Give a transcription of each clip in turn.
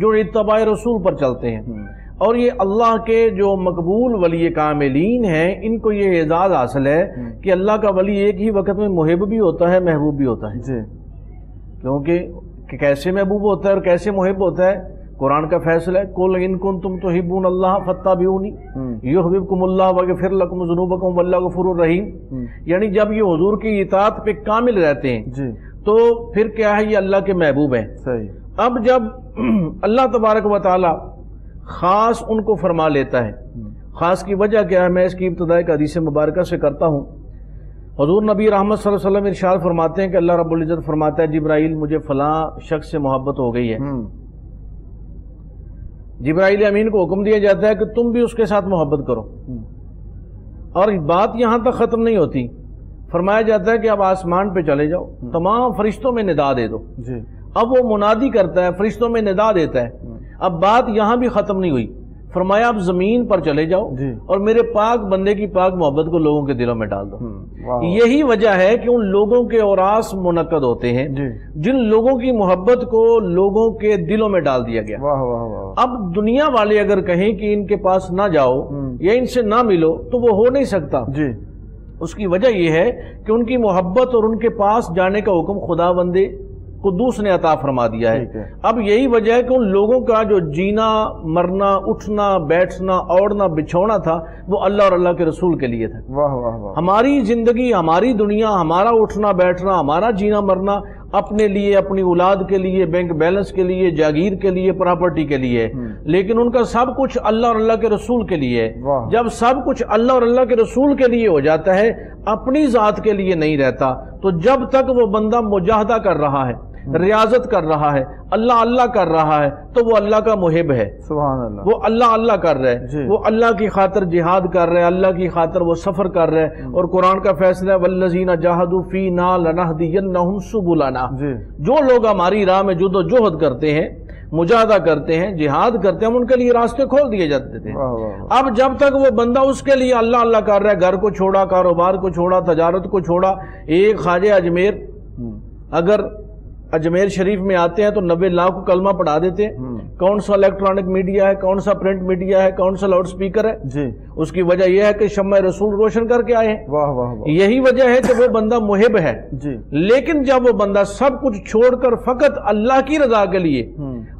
جو اتباع رسول پر چلتے ہیں، اور یہ اللہ کے جو مقبول ولی کاملین ہیں ان کو یہ اعزاز حاصل ہے کہ اللہ کا ولی ایک ہی وقت میں محب بھی ہوتا ہے محبوب بھی ہوتا ہے جی، کیونکہ کیسے محبوب ہوتا ہے اور کیسے محب ہوتا ہے قرآن کا فیصلہ ہے، قُلْ إِن كُنتُمْ تُحِبُّونَ اللَّهَ فَاتَّبِعُونِی یُحْبِبْکُمُ اللَّهُ وَیَغْفِرْ لَکُمْ ذُنُوبَکُمْ وَاللَّهُ غَفُورٌ رَحِیم۔ یعنی جب یہ حضور کی اطاعت پہ کامل رہتے ہیں جی، تو پھر کیا ہے، یہ اللہ کے محبوب ہیں۔ صحیح۔ اب جب اللہ تبارک و تعالی خاص ان کو فرما لیتا ہے، خاص کی وجہ کیا ہے، میں اس کی ابتدا ایک حدیث مبارکہ سے کرتا ہوں۔ حضور نبی رحمت صلی اللہ علیہ وسلم ارشاد فرماتے ہیں کہ اللہ رب العزت فرماتا ہے جبرائیل مجھے فلاں شخص سے محبت ہو گئی ہے، جبرائیل امین کو حکم دیا جاتا ہے کہ تم بھی اس کے ساتھ محبت کرو، اور بات یہاں تک ختم نہیں ہوتی، فرمایا جاتا ہے کہ اب آسمان پہ چلے جاؤ، تمام فرشتوں میں ندا دے دو۔ اب وہ منادی کرتا ہے، فرشتوں میں ندا دیتا ہے، اب بات یہاں بھی ختم نہیں ہوئی، فرمایا اب زمین پر چلے جاؤ اور میرے پاک بندے کی پاک محبت کو لوگوں کے دلوں میں ڈال دو۔ یہی وجہ ہے کہ ان لوگوں کے اوراس منعقد ہوتے ہیں جن لوگوں کی محبت کو لوگوں کے دلوں میں ڈال دیا گیا۔ اب دنیا والے اگر کہیں کہ ان کے پاس نہ جاؤ یا ان سے نہ ملو تو وہ ہو نہیں سکتا۔ اس کی وجہ یہ ہے کہ ان کی محبت اور ان کے پاس جانے کا حکم خدا بندے قدوس نے عطا فرما دیا ہے۔ اب یہی وجہ ہے کہ ان لوگوں کا جو جینا مرنا اٹھنا بیٹھنا اوڑھنا بچھونا تھا وہ اللہ اور اللہ کے رسول کے لیے تھا۔ ہماری زندگی ہماری دنیا ہمارا اٹھنا بیٹھنا ہمارا جینا مرنا اپنے لیے اپنی اولاد کے لیے بینک بیلنس کے لیے جاگیر کے لیے پراپرٹی کے لیے، لیکن ان کا سب کچھ اللہ اور اللہ کے رسول کے لیے ہے۔ جب سب کچھ اللہ اور اللہ کے رسول کے لیے ہو جاتا ہے اپنی ذات کے لیے نہیں رہتا، تو جب تک وہ بندہ مجاہدہ کر رہا ہے ریاضت کر رہا ہے اللہ اللہ کر رہا ہے تو وہ اللہ کا محب ہے۔ سبحان اللہ۔ وہ اللہ اللہ کر رہا ہے، وہ اللہ کی خاطر جہاد کر رہا ہے، اللہ کی خاطر وہ سفر کر رہا ہے، اور قرآن کا فیصلہ ہے والذین جاہدوا فینا لنہدینہم سبلنا۔ جو لوگ ہماری راہ میں جد و جہد کرتے ہیں، مجاہدہ کرتے ہیں، جہاد کرتے ہیں، ہم ان کے لیے راستے کھول دیے جاتے تھے۔ اب جب تک وہ بندہ اس کے لیے اللہ اللہ کر رہا ہے، گھر کو چھوڑا کاروبار کو چھوڑا تجارت کو چھوڑا، ایک خواجہ اجمیر اگر اجمیر شریف میں آتے ہیں تو 90 لاکھ کو کلمہ پڑھا دیتے ہیں، کون سا الیکٹرانک میڈیا ہے، کون سا پرنٹ میڈیا ہے، کون سا لاؤڈ سپیکر ہے، اس کی وجہ یہ ہے کہ شمع رسول روشن کر کے آئے ہیں۔ یہی وجہ ہے کہ وہ بندہ محب ہے، لیکن جب وہ بندہ سب کچھ چھوڑ کر فقط اللہ کی رضا کے لیے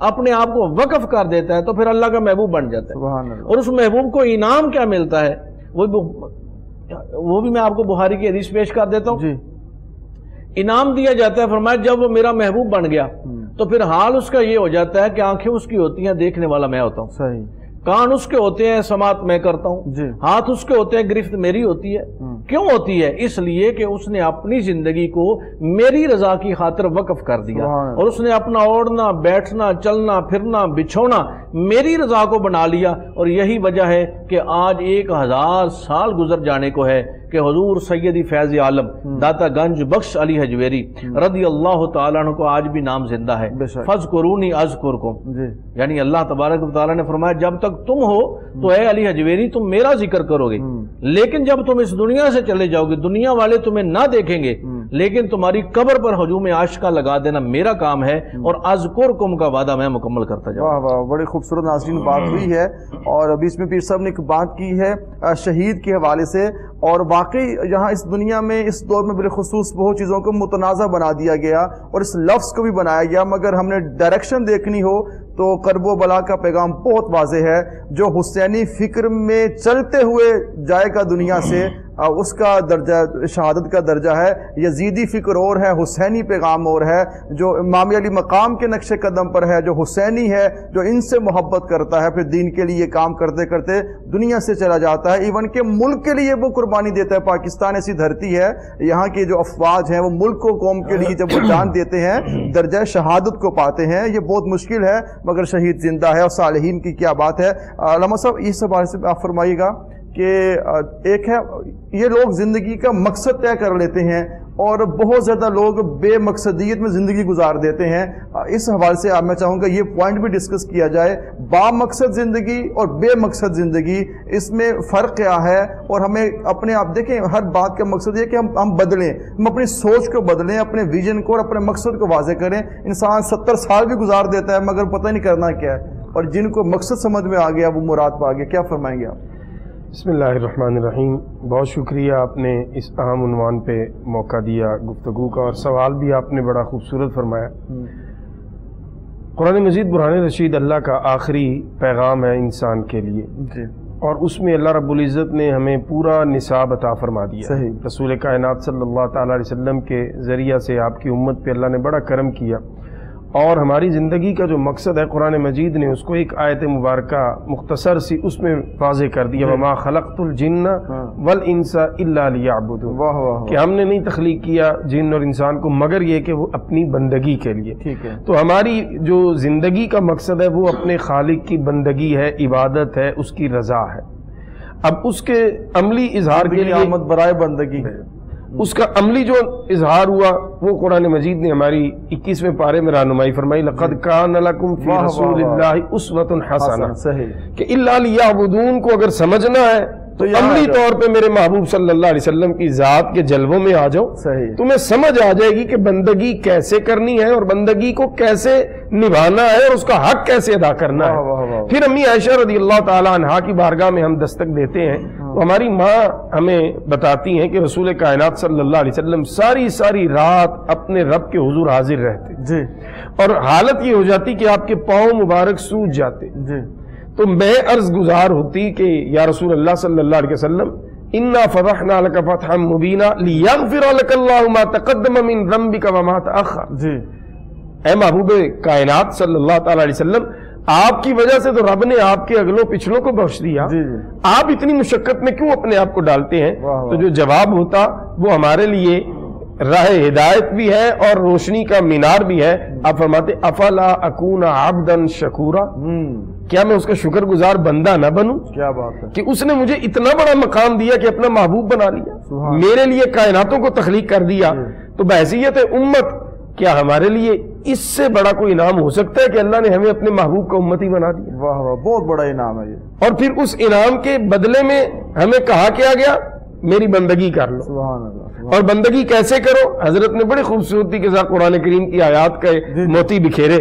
اپنے آپ کو وقف کر دیتا ہے تو پھر اللہ کا محبوب بن جاتا ہے۔ اور اس محبوب کو انعام کیا ملتا ہے وہ بھی میں آپ کو بخاری کی حدیث پیش کر دیتا ہوں۔ انعام دیا جاتا ہے، فرمایا جب وہ میرا محبوب بن گیا تو پھر حال اس کا یہ ہو جاتا ہے کہ آنکھیں اس کی ہوتی ہیں دیکھنے والا میں ہوتا ہوں، صحیح، کان اس کے ہوتے ہیں سماعت میں کرتا ہوں، ہاتھ اس کے ہوتے ہیں گرفت میری ہوتی ہے۔ کیوں ہوتی ہے؟ اس لیے کہ اس نے اپنی زندگی کو میری رضا کی خاطر وقف کر دیا، اور اس نے اپنا اوڑھنا بیٹھنا چلنا پھرنا بچھونا میری رضا کو بنا لیا۔ اور یہی وجہ ہے کہ آج 1000 سال گزر جانے کو ہے کہ حضور سیدی فیض عالم داتا گنج بخش علی حجویری رضی اللہ تعالیٰ عنہ کو آج بھی نام زندہ ہے، فاذکرونی اذکرکم۔ یعنی اللہ تبارک و تعالیٰ نے فرمایا جب تک تم ہو تو اے علی حجویری تم میرا ذکر کرو گے، لیکن جب تم اس دنیا سے چلے جاؤ گے دنیا والے تمہیں نہ دیکھیں گے، لیکن تمہاری قبر پر ہجوم عاشقہ لگا دینا میرا کام ہے، اور اذکرکم کا وعدہ میں مکمل کرتا جاؤں۔ واہ واہ، بڑی خوبصورت ناظرین بات ہوئی ہے، اور بیچ میں پیر صاحب نے ایک بات کی ہے شہید کے حوالے سے، اور واقعی یہاں اس دنیا میں اس دور میں بالخصوص بہت چیزوں کو متنازع بنا دیا گیا اور اس لفظ کو بھی بنایا گیا، مگر ہم نے ڈائریکشن دیکھنی ہو تو کرب و بلا کا پیغام بہت واضح ہے۔ جو حسینی فکر میں چلتے ہوئے جائے گا دنیا سے اس کا درجہ شہادت کا درجہ ہے، یزیدی فکر اور ہے، حسینی پیغام اور ہے، جو امام علی مقام کے نقش قدم پر ہے، جو حسینی ہے، جو ان سے محبت کرتا ہے، پھر دین کے لیے کام کرتے کرتے دنیا سے چلا جاتا ہے، ایون کہ ملک کے لیے وہ قربانی دیتا ہے۔ پاکستان ایسی دھرتی ہے، یہاں کی جو افواج ہیں وہ ملک و قوم کے لیے جب وہ جان دیتے ہیں درجہ شہادت کو پاتے ہیں، یہ بہت مشکل ہے، مگر شہید زندہ ہے، اور صالحین کی کیا بات ہے۔ علامہ صاحب اس بارے سے آپ فرمائیے گا کہ ایک ہے یہ لوگ زندگی کا مقصد طے کر لیتے ہیں اور بہت زیادہ لوگ بے مقصدیت میں زندگی گزار دیتے ہیں. اس حوالے سے میں چاہوں گا یہ پوائنٹ بھی ڈسکس کیا جائے, با مقصد زندگی اور بے مقصد زندگی, اس میں فرق کیا ہے, اور ہمیں اپنے آپ دیکھیں ہر بات کا مقصد یہ کہ ہم بدلیں, ہم اپنی سوچ کو بدلیں, اپنے ویژن کو اور اپنے مقصد کو واضح کریں. انسان 70 سال بھی گزار دیتا ہے مگر پتہ نہیں کرنا کیا ہے, اور جن کو مقصد سمجھ میں آ گیا وہ مراد پا گیا. کیا فرمائیں گے آپ؟ بسم اللہ الرحمن الرحیم. بہت شکریہ آپ نے اس اہم عنوان پہ موقع دیا گفتگو کا, اور سوال بھی آپ نے بڑا خوبصورت فرمایا. قرآن مجید برہان رشید اللہ کا آخری پیغام ہے انسان کے لیے, اور اس میں اللہ رب العزت نے ہمیں پورا نصاب عطا فرما دیا. رسول کائنات صلی اللہ تعالیٰ علیہ وسلم کے ذریعہ سے آپ کی امت پہ اللہ نے بڑا کرم کیا, اور ہماری زندگی کا جو مقصد ہے قرآن مجید نے اس کو ایک آیت مبارکہ مختصر سی اس میں واضح کر دیا, وما خلقت الجن والانس الا لیعبدون, کہ ہم نے نہیں تخلیق کیا جن اور انسان کو مگر یہ کہ وہ اپنی بندگی کے لیے. تو ہماری جو زندگی کا مقصد ہے وہ اپنے خالق کی بندگی ہے, عبادت ہے, اس کی رضا ہے. اب اس کے عملی اظہار کے لیے آمد برائے بندگی, اس کا عملی جو اظہار ہوا وہ قرآن مجید نے ہماری 21ویں پارے میں رہنمائی فرمائی. لقد کان لکم فی رسول اللہ اسوۃ حسنہ, کہ الا لیعبدون کو اگر سمجھنا ہے تو عملی طور پہ میرے محبوب صلی اللہ علیہ وسلم کی ذات کے جلووں میں آ جاؤ, تمہیں سمجھ آ جائے گی کہ بندگی کیسے کرنی ہے اور بندگی کو کیسے نبھانا ہے اور اس کا حق کیسے ادا کرنا ہے. پھر امی عائشہ رضی اللہ تعالی عنہا کی بارگاہ میں ہم دستک دیتے ہیں تو ہماری ماں ہمیں بتاتی ہیں کہ رسول کائنات صلی اللہ علیہ وسلم ساری رات اپنے رب کے حضور حاضر رہتے, اور حالت یہ ہو جاتی کہ آپ کے پاؤں مبارک سوج جاتے. تو میں عرض گزار ہوتی کہ یا رسول اللہ صلی اللہ علیہ وسلم انا فتحنا لک فتحا مبینا لیغفر لک اللہ ما تقدم من ذنبک وما تأخر. اے محبوب کائنات صلی اللہ تعالی علیہ وسلم, آپ کی وجہ سے تو رب نے آپ کے اگلوں پچھلوں کو بخش دیا, آپ اتنی مشقت میں کیوں اپنے آپ کو ڈالتے ہیں؟ تو جو جواب ہوتا وہ ہمارے لیے راہ ہدایت بھی ہے اور روشنی کا مینار بھی ہے. آپ فرماتے افلا اکون عبدا شکورا, کیا میں اس کا شکر گزار بندہ نہ بنوں؟ کیا بات ہے کہ اس نے مجھے اتنا بڑا مقام دیا کہ اپنا محبوب بنا لیا, میرے لیے کائناتوں کو تخلیق کر دیا. تو بحیثیت امت کیا ہمارے لیے اس سے بڑا کوئی انعام ہو سکتا ہے کہ اللہ نے ہمیں اپنے محبوب کا امتی بنا دیا؟ واہ واہ, بہت بڑا انعام ہے یہ. اور پھر اس انعام کے بدلے میں ہمیں کہا کیا گیا میری بندگی کر لو. سبحان اللہ. اور بندگی کیسے کرو؟ حضرت نے بڑی خوبصورتی کے ساتھ قرآن کریم کی آیات کے موتی بکھیرے.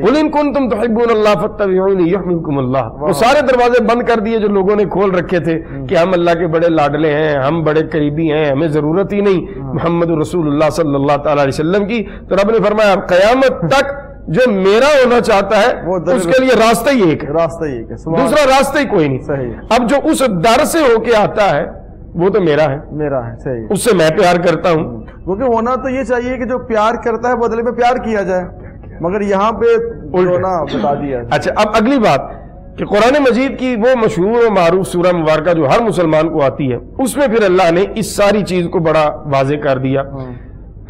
قل ان کنتم تحبون اللہ فاتبعونی یحببکم اللہ. وہ سارے دروازے بند کر دیے جو لوگوں نے کھول رکھے تھے کہ ہم اللہ کے بڑے لاڈلے ہیں, ہم بڑے قریبی ہیں, ہمیں ضرورت ہی نہیں محمد رسول اللہ صلی اللہ تعالی علیہ وسلم کی. تو رب نے فرمایا قیامت تک جو میرا ہونا چاہتا ہے اس کے لیے راستہ ہی ایک ہے, دوسرا راستہ ہی کوئی نہیں. اب جو اس در سے ہو کے آتا ہے وہ تو میرا ہے, صحیح, اس سے میں پیار کرتا ہوں. کیونکہ ہونا تو یہ چاہیے کہ جو پیار کرتا ہے بدلے میں پیار کیا جائے, مگر یہاں پہ بتا دیا. اچھا, اب اگلی بات کہ قرآن مجید کی وہ مشہور و معروف سورہ مبارکہ جو ہر مسلمان کو آتی ہے, اس میں پھر اللہ نے اس ساری چیز کو بڑا واضح کر دیا.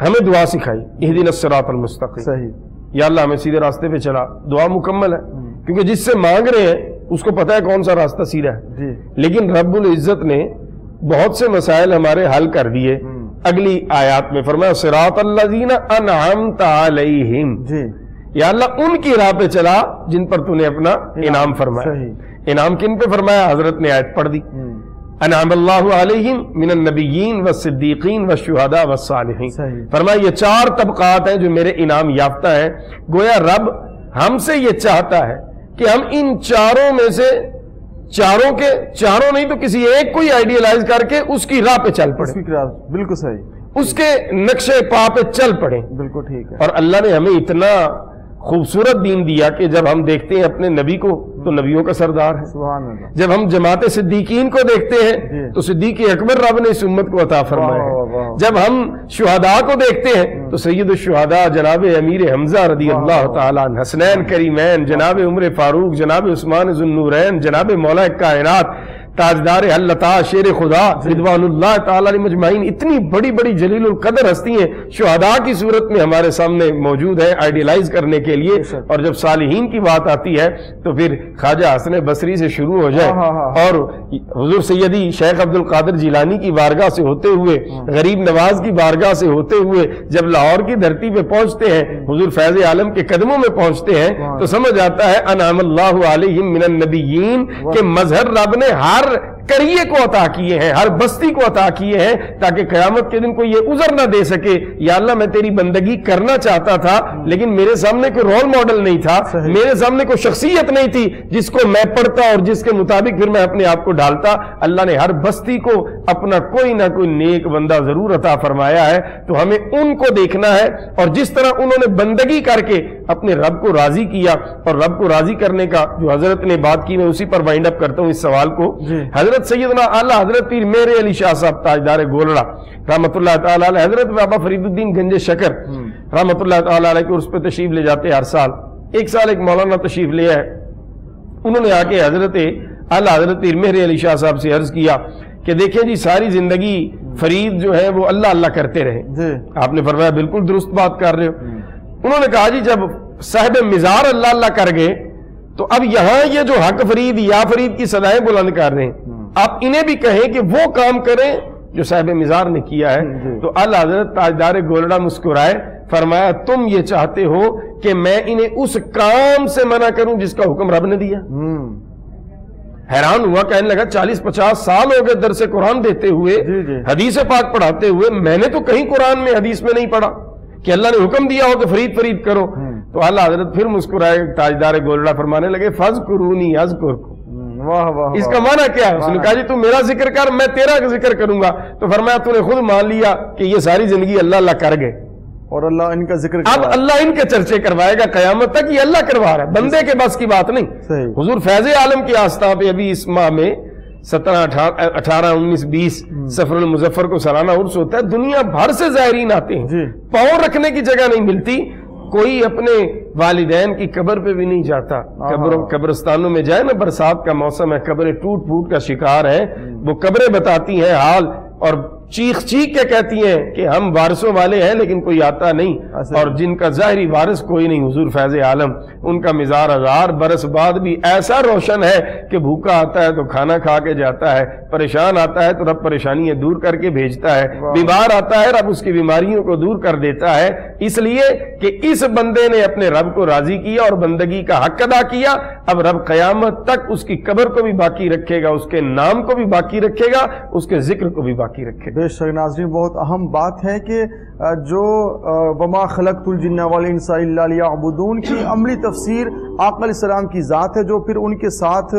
ہمیں دعا سکھائی اہدنا الصراط المستقیم, صحیح, یا اللہ ہمیں سیدھے راستے پہ چلا. دعا مکمل ہے کیونکہ جس سے مانگ رہے ہیں اس کو پتہ ہے کون سا راستہ سیدھا ہے. لیکن رب العزت نے بہت سے مسائل ہمارے حل کر دیے. اگلی آیات میں فرمایا صراط الذین انعمت علیہم, یا اللہ ان کی راہ پہ چلا جن پر تو نے اپنا انعام فرمایا. انعام کن پہ فرمایا؟ حضرت نے آیت پڑھ دی, انعم اللہ علیہم من النبیین والصدیقین والشہداء والصالحین. فرمایا یہ 4 طبقات ہیں جو میرے انعام یافتہ ہیں. گویا رب ہم سے یہ چاہتا ہے کہ ہم ان چاروں میں سے چاروں نہیں تو کسی ایک کو ہی آئیڈیلائز کر کے اس کی راہ پہ چل پڑے. بالکل صحیح, اس کے نقشے پا پہ چل پڑے. بالکل ٹھیک ہے. اور اللہ نے ہمیں اتنا خوبصورت دین دیا کہ جب ہم دیکھتے ہیں اپنے نبی کو تو نبیوں کا سردار ہے. سبحان اللہ. جب ہم جماعت صدیقین کو دیکھتے ہیں تو صدیق اکبر رب نے اس امت کو عطا فرمایا ہے. جب ہم شہداء کو دیکھتے ہیں تو سید الشہداء جناب امیر حمزہ رضی اللہ تعالیٰ عنہ, حسنین کریمین, جناب عمر فاروق, جناب عثمان ذو النورین, جناب مولا کائنات تاجدار اللہ شیر خدا رضوان اللہ تعالی علیہ مجمعین، اتنی بڑی بڑی جلیل القدر ہستی ہیں شہداء کی صورت میں ہمارے سامنے موجود ہے آئیڈیلائز کرنے کے لیے. اور جب صالحین کی بات آتی ہے تو پھر خواجہ حسن بصری سے شروع ہو جائے اور حضور سیدی شیخ عبد القادر جیلانی کی بارگاہ سے ہوتے ہوئے، غریب نواز کی بارگاہ سے ہوتے ہوئے جب لاہور کی دھرتی پہ پہنچتے ہیں، حضور فیض عالم کے قدموں میں پہنچتے ہیں تو سمجھ آتا ہے انعم اللہ علیہم من النبیین کہ مظہر رب نے ہر کریے کو عطا کیے ہیں، ہر بستی کو عطا کیے ہیں، تاکہ قیامت کے دن کوئی یہ عذر نہ دے سکے یا اللہ میں تیری بندگی کرنا چاہتا تھا لیکن میرے سامنے کوئی رول ماڈل نہیں تھا، میرے سامنے کوئی شخصیت نہیں تھی جس کو میں پڑھتا اور جس کے مطابق پھر میں اپنے آپ کو ڈالتا. اللہ نے ہر بستی کو اپنا کوئی نہ کوئی نیک بندہ ضرور عطا فرمایا ہے، تو ہمیں ان کو دیکھنا ہے اور جس طرح انہوں نے بندگی کر کے اپنے رب کو راضی کیا. اور رب کو راضی کرنے کا جو حضرت نے بات کی میں اسی پر وائنڈ اپ کرتا ہوں اس سوال کو. حضرت سیدنا اعلیٰ حضرت پیر میر علی شاہ صاحب تاجدار گولڑا رحمت اللہ تعالی علیہ، حضرت بابا فرید الدین گنج شکر رحمت اللہ تعالی علیہ کو اس پہ تشریف لے جاتے ہر سال. ایک سال ایک مولانا تشریف لے آئے، انہوں نے آ کے حضرت اعلیٰ حضرت پیر میر علی شاہ صاحب سے عرض کیا کہ دیکھیں جی ساری زندگی فرید جو ہے وہ اللہ اللہ کرتے رہے. آپ نے فرمایا بالکل درست بات کر رہے ہو. انہوں نے کہا جی جب صاحب مزار اللہ اللہ کر گئے تو اب یہاں یہ جو حق فرید یا فرید کی صدائیں بلند کر رہے ہیں، آپ انہیں بھی کہیں کہ وہ کام کریں جو صاحب مزار نے کیا ہے. تو اعلیٰ حضرت تاجدار گولڑا مسکرائے، فرمایا تم یہ چاہتے ہو کہ میں انہیں اس کام سے منع کروں جس کا حکم رب نے دیا؟ حیران ہوا، کہنے لگا 40-50 سال ہو گئے درس قرآن دیتے ہوئے، حدیث پاک پڑھاتے ہوئے، میں نے تو کہیں قرآن میں حدیث میں نہیں پڑھا کہ اللہ نے حکم دیا ہو کہ فرید فرید کرو. تو اعلیٰ حضرت پھر مسکرائے، تاجدار گولڑا فرمانے لگے فَاذْكُرُونِي أَذْكُرْكُمْ. اس کا معنی کیا ہے؟ اس نے کہا جی تو میرا ذکر کر، میں تیرا ذکر کروں گا. تو فرمایا تو نے خود مان لیا کہ یہ ساری زندگی اللہ اللہ کر گئے اور اللہ ان کا ذکر اب اللہ ان کے چرچے کروائے گا قیامت تک. یہ اللہ کروا رہا ہے، بندے کے بس کی بات نہیں. حضور فیض عالم کی آستان پہ ابھی اس ماہ میں 17, 18, 19, 20 سفر المظفر کو سالانہ عرس ہوتا ہے. دنیا بھر سے زائرین آتے ہیں، پاؤں رکھنے کی جگہ نہیں ملتی. کوئی اپنے والدین کی قبر پہ بھی نہیں جاتا. قبرستانوں میں جائے نا، برسات کا موسم ہے، قبریں ٹوٹ پھوٹ کا شکار ہیں، وہ قبریں بتاتی ہیں حال اور چیخ چیخ کے کہتی ہیں کہ ہم وارثوں والے ہیں لیکن کوئی آتا نہیں. اور جن کا ظاہری وارث کوئی نہیں حضور فیض عالم، ان کا مزار 1000 برس بعد بھی ایسا روشن ہے کہ بھوکا آتا ہے تو کھانا کھا کے جاتا ہے، پریشان آتا ہے تو رب پریشانیاں دور کر کے بھیجتا ہے، بیمار آتا ہے رب اس کی بیماریوں کو دور کر دیتا ہے. اس لیے کہ اس بندے نے اپنے رب کو راضی کیا اور بندگی کا حق ادا کیا. اب رب قیامت تک اس کی قبر کو بھی باقی رکھے گا، اس کے نام کو بھی باقی رکھے گا، اس کے ذکر کو بھی باقی رکھے گا. بے شک ناظرین، بہت اہم بات ہے کہ جو وما خلقت الجن والانس الا لیعبدون کی عملی تفسیر آقا علیہ السلام کی ذات ہے، جو پھر ان کے ساتھ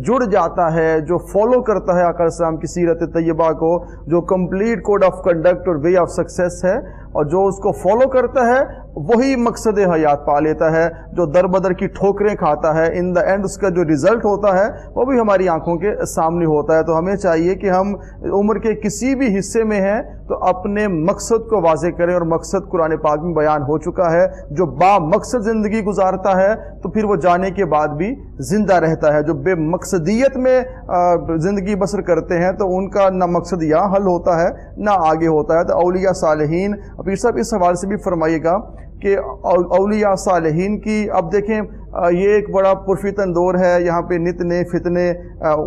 جڑ جاتا ہے، جو فالو کرتا ہے آقا علیہ السلام کی سیرت طیبہ کو، جو کمپلیٹ کوڈ آف کنڈکٹ اور وے آف سکسیس ہے، اور جو اس کو فالو کرتا ہے وہی مقصد حیات پا لیتا ہے. جو در بدر کی ٹھوکریں کھاتا ہے، ان دا اینڈ اس کا جو ریزلٹ ہوتا ہے وہ بھی ہماری آنکھوں کے سامنے ہوتا ہے. تو ہمیں چاہیے کہ ہم عمر کے کسی بھی حصے میں ہیں تو اپنے مقصد کو واضح کریں، اور مقصد قرآن پاک میں بیان ہو چکا ہے. جو با مقصد زندگی گزارتا ہے تو پھر وہ جانے کے بعد بھی زندہ رہتا ہے. جو بے مقصدیت میں زندگی بسر کرتے ہیں تو ان کا نہ مقصد یہاں حل ہوتا ہے نہ آگے ہوتا ہے. تو اولیاء صالحین، پیر صاحب اس حوالے سے بھی فرمائیے گا کہ اولیاء صالحین کی، اب دیکھیں یہ ایک بڑا پرفتن دور ہے، یہاں پہ نت نئے فتنے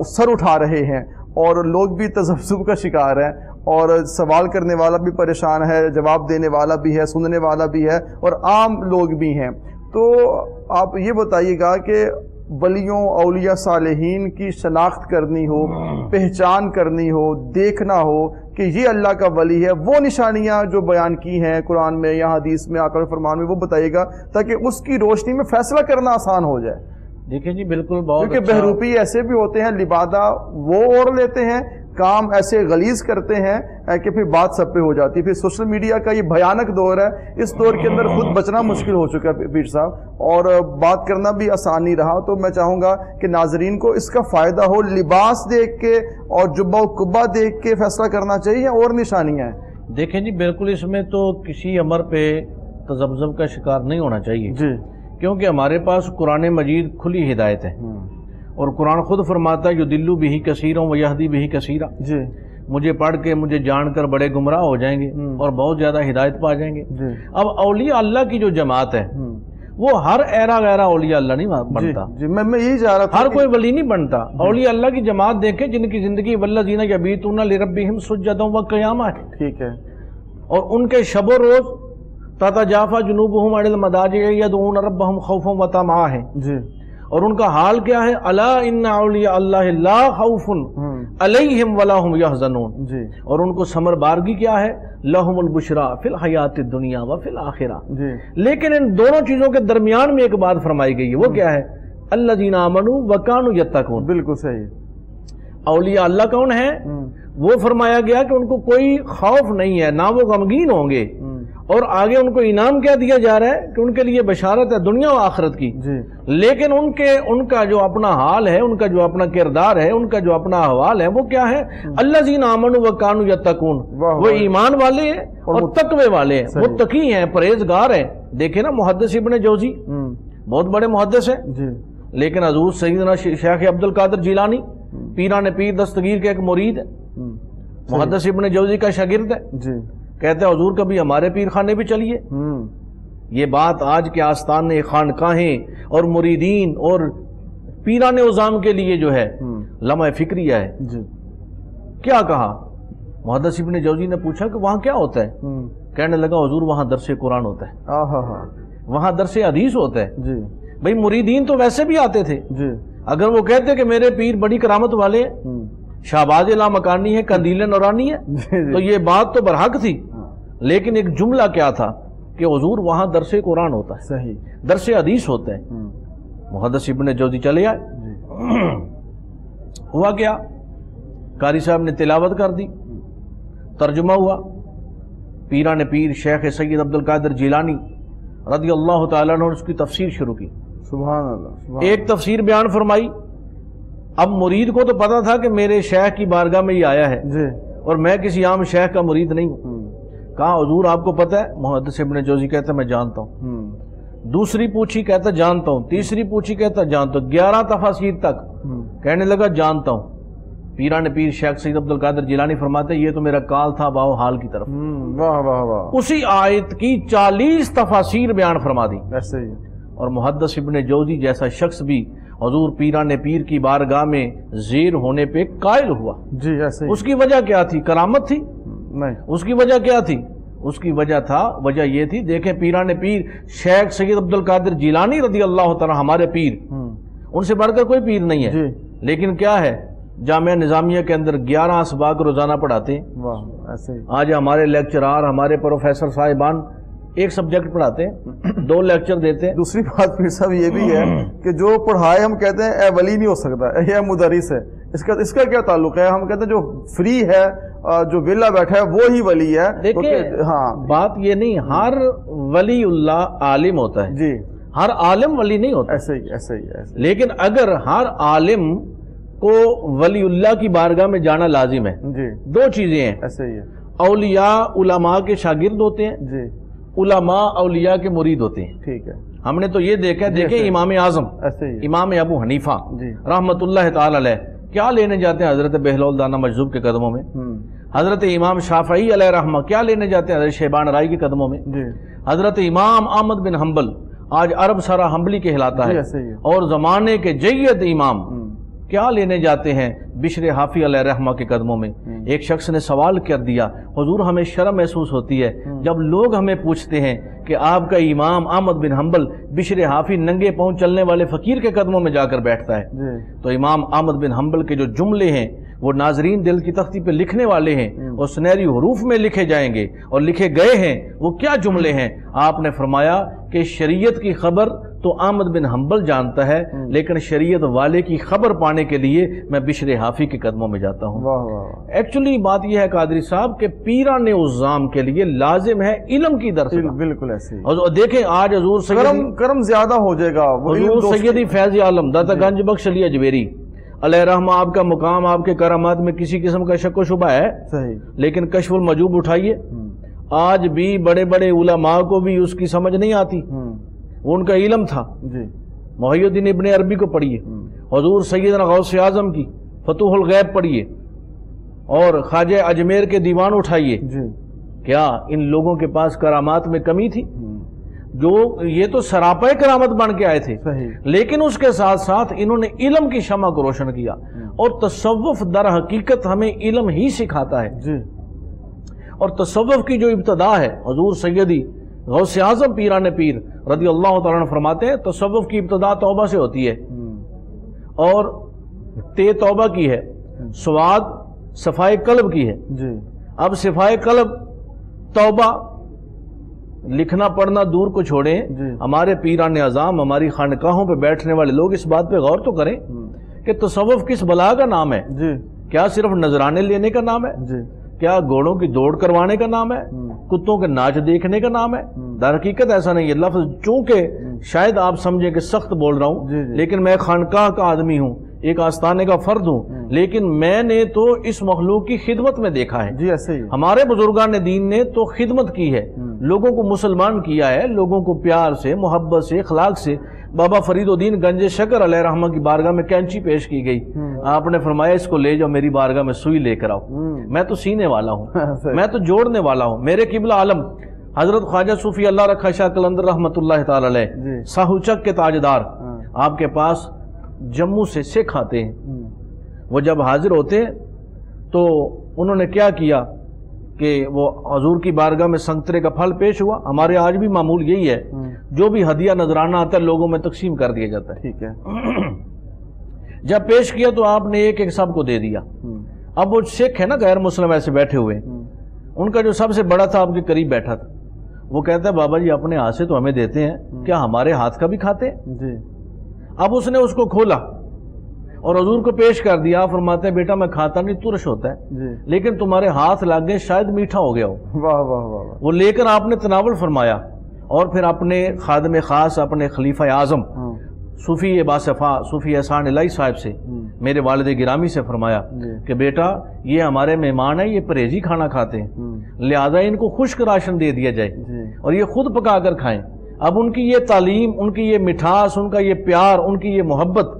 سر اٹھا رہے ہیں اور لوگ بھی تذبذب کا شکار ہیں، اور سوال کرنے والا بھی پریشان ہے، جواب دینے والا بھی ہے، سننے والا بھی ہے، اور عام لوگ بھی ہیں. تو آپ یہ بتائیے گا کہ ولیوں اولیاء صالحین کی شناخت کرنی ہو، پہچان کرنی ہو، دیکھنا ہو کہ یہ اللہ کا ولی ہے، وہ نشانیاں جو بیان کی ہیں قرآن میں یا حدیث میں آقا کے فرمان میں وہ بتائیے گا تاکہ اس کی روشنی میں فیصلہ کرنا آسان ہو جائے. دیکھیں جی بالکل، بہت کیونکہ بہروپی ایسے بھی ہوتے ہیں، لبادہ وہ اوڑھ لیتے ہیں، کام ایسے غلیظ کرتے ہیں کہ پھر بات سب پہ ہو جاتی ہے. پھر سوشل میڈیا کا یہ بھیانک دور ہے، اس دور کے اندر خود بچنا مشکل ہو چکا ہے پیر صاحب، اور بات کرنا بھی آسان نہیں رہا. تو میں چاہوں گا کہ ناظرین کو اس کا فائدہ ہو، لباس دیکھ کے اور جبہ و قبہ دیکھ کے فیصلہ کرنا چاہیے اور نشانیاں ہیں. دیکھیں جی بالکل، اس میں تو کسی امر پہ تذبذب کا شکار نہیں ہونا چاہیے جی، کیونکہ ہمارے پاس قرآن مجید کھلی ہدایت ہے، اور قرآن خود فرماتا ہے یضل بہ کثیرا و یہدی بہ کثیرا، جی مجھے پڑھ کے مجھے جان کر بڑے گمراہ ہو جائیں گے اور بہت زیادہ ہدایت پا جائیں گے۔ جی اب اولیاء اللہ کی جو جماعت ہے وہ ہر ایرا غیرہ اولیاء اللہ نہیں بنتا، جی میں یہی چاہ رہا تھا، ہر کوئی ولی نہیں بنتا۔ اولیاء اللہ کی جماعت دیکھیں جن کی زندگی والذین یبیتون لربہم سجدا و قیاما ہے، ٹھیک ہے، اور ان کے شب و روز تتجافی جنوبہم عن المضاجع یدعون ربہم خوفا و طمعا ہے، جی اور ان کا حال کیا ہے؟ الا ان اولیاء اللہ لا خوف علیہم ولا هم یحزنون، جی اور ان کو ثمر بارگی کیا ہے؟ لہم البشریٰ فی الحیات الدنیا و فی الآخرہ۔ جی لیکن ان دونوں چیزوں کے درمیان میں ایک بات فرمائی گئی ہے، وہ کیا ہے؟ الذین آمنوا وکانوا یتقون۔ بالکل صحیح، اولیاء اللہ کون ہے؟ وہ فرمایا گیا کہ ان کو کوئی خوف نہیں ہے، نہ وہ غمگین ہوں گے، اور آگے ان کو انعام کیا دیا جا رہا ہے کہ ان کے لیے بشارت ہے دنیا و آخرت کی۔ جی لیکن ان کا جو اپنا حال ہے، ان کا جو اپنا کردار ہے، ان کا جو اپنا احوال ہے، وہ کیا ہے؟ الذین آمنوا وکانوا یتقون، وہ ایمان والے ہیں اور تقوی والے ہیں، متقی ہیں، پرہیزگار ہیں۔ دیکھیں نا محدث ابن جوزی بہت بڑے محدث ہیں، جی لیکن حضور سیدنا شیخ عبد القادر جیلانی پیران پیر دستگیر کے ایک مرید ہے، محدث ابن جوزی کا شاگرد ہے، جی کہتے ہیں حضور کبھی ہمارے پیر خانے بھی چلیے۔ یہ بات آج کے آستانے خانقاہیں اور مریدین اور پیران عظام کے لیے جو ہے لمحہ فکریہ ہے۔ جی کیا کہا؟ محدث ابن جوزی نے پوچھا کہ وہاں کیا ہوتا ہے؟ کہنے لگا حضور وہاں درس قرآن ہوتا ہے، وہاں درس حدیث ہوتا ہے۔ جی بھئی مریدین تو ویسے بھی آتے تھے، جی اگر وہ کہتے کہ میرے پیر بڑی کرامت والے ہیں، شہباز لا مکانی ہے، قندیل نورانی ہے، تو یہ بات تو برحق تھی، لیکن ایک جملہ کیا تھا کہ حضور وہاں درس قرآن ہوتا ہے، صحیح، درس حدیث ہوتا ہے۔ محدث ابن جوزی چلے آئے، ہوا کیا؟ قاری صاحب نے تلاوت کر دی، ترجمہ ہوا، پیران پیر شیخ سید عبد القادر جیلانی رضی اللہ تعالیٰ عنہ نے اس کی تفسیر شروع کی۔ سبحان اللہ، ایک تفسیر بیان فرمائی۔ اب مرید کو تو پتا تھا کہ میرے شیخ کی بارگاہ میں یہ آیا ہے، جی اور میں کسی عام شیخ کا مرید نہیں ہوں۔ کہا حضور آپ کو پتہ ہے؟ محدث ابن جوزی کہتا میں جانتا ہوں۔ دوسری پوچھی، کہتا جانتا ہوں۔ تیسری پوچھی، کہتا جانتا ہوں۔ 11 تفاسیر تک کہنے لگا جانتا ہوں۔ پیران پیر شیخ سید عبد القادر جیلانی فرماتے یہ تو میرا کال تھا باو حال کی طرف۔ واہ واہ واہ، اسی آیت کی 40 تفاسیر بیان فرما دی، ایسے ہی، اور محدث ابن جوزی جیسا شخص بھی حضور پیران پیر کی بارگاہ میں زیر ہونے پہ قائل ہوا۔ جی ایسے ہی، اس کی وجہ کیا تھی؟ کرامت تھی؟ نہیں، اس کی وجہ کیا تھی؟ اس کی وجہ یہ تھی، دیکھیں پیران پیر شیخ سید عبد القادر جیلانی رضی اللہ تعالی ہمارے پیر، ان سے بڑھ کر کوئی پیر نہیں ہے، لیکن کیا ہے؟ جامعہ نظامیہ کے اندر 11 اسباق روزانہ پڑھاتے ہیں۔ واہ، ایسے ہی، آج ہمارے لیکچرار، ہمارے پروفیسر صاحبان ایک سبجیکٹ پڑھاتے ہیں، 2 لیکچر دیتے ہیں۔ دوسری بات پیر صاحب یہ بھی ہے کہ جو پڑھائے ہم کہتے ہیں اے ولی نہیں ہو سکتا، یہ مدرس ہے، اس کا کیا تعلق ہے؟ ہم کہتے ہیں جو فری ہے، جو ویلا بیٹھا ہے وہی ولی ہے۔ دیکھیں ہاں، بات یہ نہیں، ہر ولی اللہ عالم ہوتا ہے، جی ہر عالم ولی نہیں ہوتا، ایسے ہی ایسے ہی ایسے ہی، لیکن اگر ہر عالم کو ولی اللہ کی بارگاہ میں جانا لازم ہے، جی 2 چیزیں ہیں، ایسے ہی ہے، اولیاء علماء کے شاگرد ہوتے ہیں، جی علماء اولیاء کے مرید ہوتے ہیں۔ ٹھیک ہے، ہم نے تو یہ دیکھا ہے، دیکھیں امام اعظم ایسے ہی، امام ابو حنیفہ جی رحمت اللہ تعالی علیہ کیا لینے جاتے ہیں؟ حضرت بہلول دانا مجذوب کے قدموں میں۔ حضرت امام شافعی علیہ رحمہ کیا لینے جاتے ہیں؟ حضرت شیبان رائی کے قدموں میں۔ جی حضرت امام احمد بن حنبل آج عرب سارا حنبلی کہلاتا ہے، ایسے ہی، اور زمانے کے جید امام کیا لینے جاتے ہیں؟ بشر حافی علیہ رحمہ کے قدموں میں۔ ایک شخص نے سوال کر دیا، حضور ہمیں شرم محسوس ہوتی ہے جب لوگ ہمیں پوچھتے ہیں کہ آپ کا امام احمد بن حنبل بشر حافی ننگے پاؤں چلنے والے فقیر کے قدموں میں جا کر بیٹھتا ہے۔ تو امام احمد بن حنبل کے جو جملے ہیں وہ ناظرین دل کی تختی پہ لکھنے والے ہیں، اور سنہری حروف میں لکھے جائیں گے اور لکھے گئے ہیں۔ وہ کیا جملے ہیں؟ آپ نے فرمایا کہ شریعت کی خبر تو احمد بن حنبل جانتا ہے، لیکن شریعت والے کی خبر پانے کے لیے میں بشر حافی کے قدموں میں جاتا ہوں۔ ایکچولی بات یہ ہے قادری صاحب کہ پیران عظام کے لیے لازم ہے علم کی درس۔ بالکل ایسے ہی، اور دیکھیں آج حضور کرم زیادہ ہو جائے گا، حضور سیدی فیض عالم داتا گنج بخش علی اجمیری علیہ رحمہ، آپ کا مقام، آپ کے کرامات میں کسی قسم کا شک و شبہ ہے، صحیح، لیکن کشف المجوب اٹھائیے، آج بھی بڑے بڑے علماء کو بھی اس کی سمجھ نہیں آتی۔ وہ ان کا علم تھا، جی محی الدین ابن عربی کو پڑھیے، حضور سیدنا غوث اعظم کی فتوح الغیب پڑھیے، اور خواجہ اجمیر کے دیوان اٹھائیے. کیا ان لوگوں کے پاس کرامات میں کمی تھی؟ جو یہ تو سراپا کرامت بن کے آئے تھے، لیکن اس کے ساتھ ساتھ انہوں نے علم کی شمع کو روشن کیا. اور تصوف در حقیقت ہمیں علم ہی سکھاتا ہے. اور تصوف کی جو ابتدا ہے، حضور سیدی غوث اعظم پیران پیر رضی اللہ تعالیٰ عنہ فرماتے ہیں تصوف کی ابتدا توبہ سے ہوتی ہے، اور توبہ کی ہے، سواد صفائے قلب کی ہے. اب صفائے قلب توبہ لکھنا پڑھنا دور کو چھوڑیں، ہمارے پیران اعظام، ہماری خانقاہوں پہ بیٹھنے والے لوگ اس بات پہ غور تو کریں کہ تصوف کس بلا کا نام ہے. کیا صرف نذرانے لینے کا نام ہے؟ کیا گھوڑوں کی دوڑ کروانے کا نام ہے؟ کتوں کے ناچ دیکھنے کا نام ہے؟ در حقیقت ایسا نہیں ہے. لفظ چونکہ شاید آپ سمجھیں کہ سخت بول رہا ہوں، لیکن میں خانقاہ کا آدمی ہوں، ایک آستانے کا فرد ہوں، لیکن میں نے تو اس مخلوق کی خدمت میں دیکھا ہے. ایسے ہی ہمارے بزرگان دین نے تو خدمت کی ہے، لوگوں کو مسلمان کیا ہے، لوگوں کو پیار سے، محبت سے، اخلاق سے. بابا فرید الدین گنج شکر علیہ رحمہ کی بارگاہ میں کینچی پیش کی گئی، آپ نے فرمایا اس کو لے جاؤ میری بارگاہ میں سوئی لے کر آؤ. میں تو سینے والا ہوں، میں تو جوڑنے والا ہوں. میرے قبلہ عالم حضرت خواجہ صوفی اللہ رکھا شاہ قلندر رحمۃ اللہ تعالی علیہ ساہوچک کے تاجدار آپ کے پاس جموں سے سکھ آتے ہیں. وہ جب حاضر ہوتے ہیں تو انہوں نے کیا کیا کہ وہ حضور کی بارگاہ میں سنگترے کا پھل پیش ہوا. ہمارے آج بھی معمول یہی ہے، جو بھی ہدیہ نذرانہ آتا ہے لوگوں میں تقسیم کر دیا جاتا ہے. ٹھیک ہے. جب پیش کیا تو آپ نے ایک ایک سب کو دے دیا. اب وہ سکھ ہے نا غیر مسلم ایسے بیٹھے ہوئے، ان کا جو سب سے بڑا تھا آپ کے قریب بیٹھا تھا، وہ کہتا ہے بابا جی اپنے ہاتھ سے تو ہمیں دیتے ہیں، کیا ہمارے ہاتھ کا بھی کھاتے ہیں؟ اب اس نے اس کو کھولا اور حضور کو پیش کر دیا. فرماتے ہیں بیٹا میں کھاتا نہیں، ترش ہوتا ہے، لیکن تمہارے ہاتھ لگ گئے شاید میٹھا ہو گیا ہو. واہ واہ واہ. وہ لے کر آپ نے تناول فرمایا، اور پھر اپنے خادم خاص اپنے خلیفہ اعظم صوفی باصفا صوفی احسان الہی صاحب سے، میرے والد گرامی سے فرمایا کہ بیٹا یہ ہمارے مہمان ہیں، یہ پرہیزی کھانا کھاتے ہیں، لہذا ان کو خشک راشن دے دیا جائے اور یہ خود پکا کر کھائیں. اب ان کی یہ تعلیم، ان کی یہ مٹھاس، ان کا یہ پیار، ان کی یہ محبت،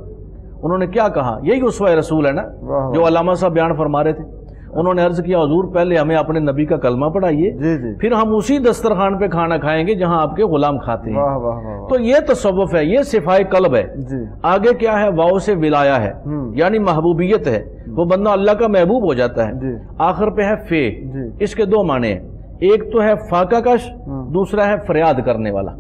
انہوں نے کیا کہا؟ یہی اسوہ رسول ہے نا جو علامہ صاحب بیان فرما رہے تھے. انہوں نے عرض کیا حضور پہلے ہمیں اپنے نبی کا کلمہ پڑھائیے، پھر ہم اسی دسترخوان پہ کھانا کھائیں گے جہاں آپ کے غلام کھاتے ہیں. تو یہ تصوف ہے، یہ صفائے قلب ہے. آگے کیا ہے؟ واؤ سے ولایا ہے، یعنی محبوبیت ہے، وہ بندہ اللہ کا محبوب ہو جاتا ہے. آخر پہ ہے فے. اس کے دو معنی ہیں، ایک تو ہے فاقہ کش، دوسرا ہے فریاد کرنے والا.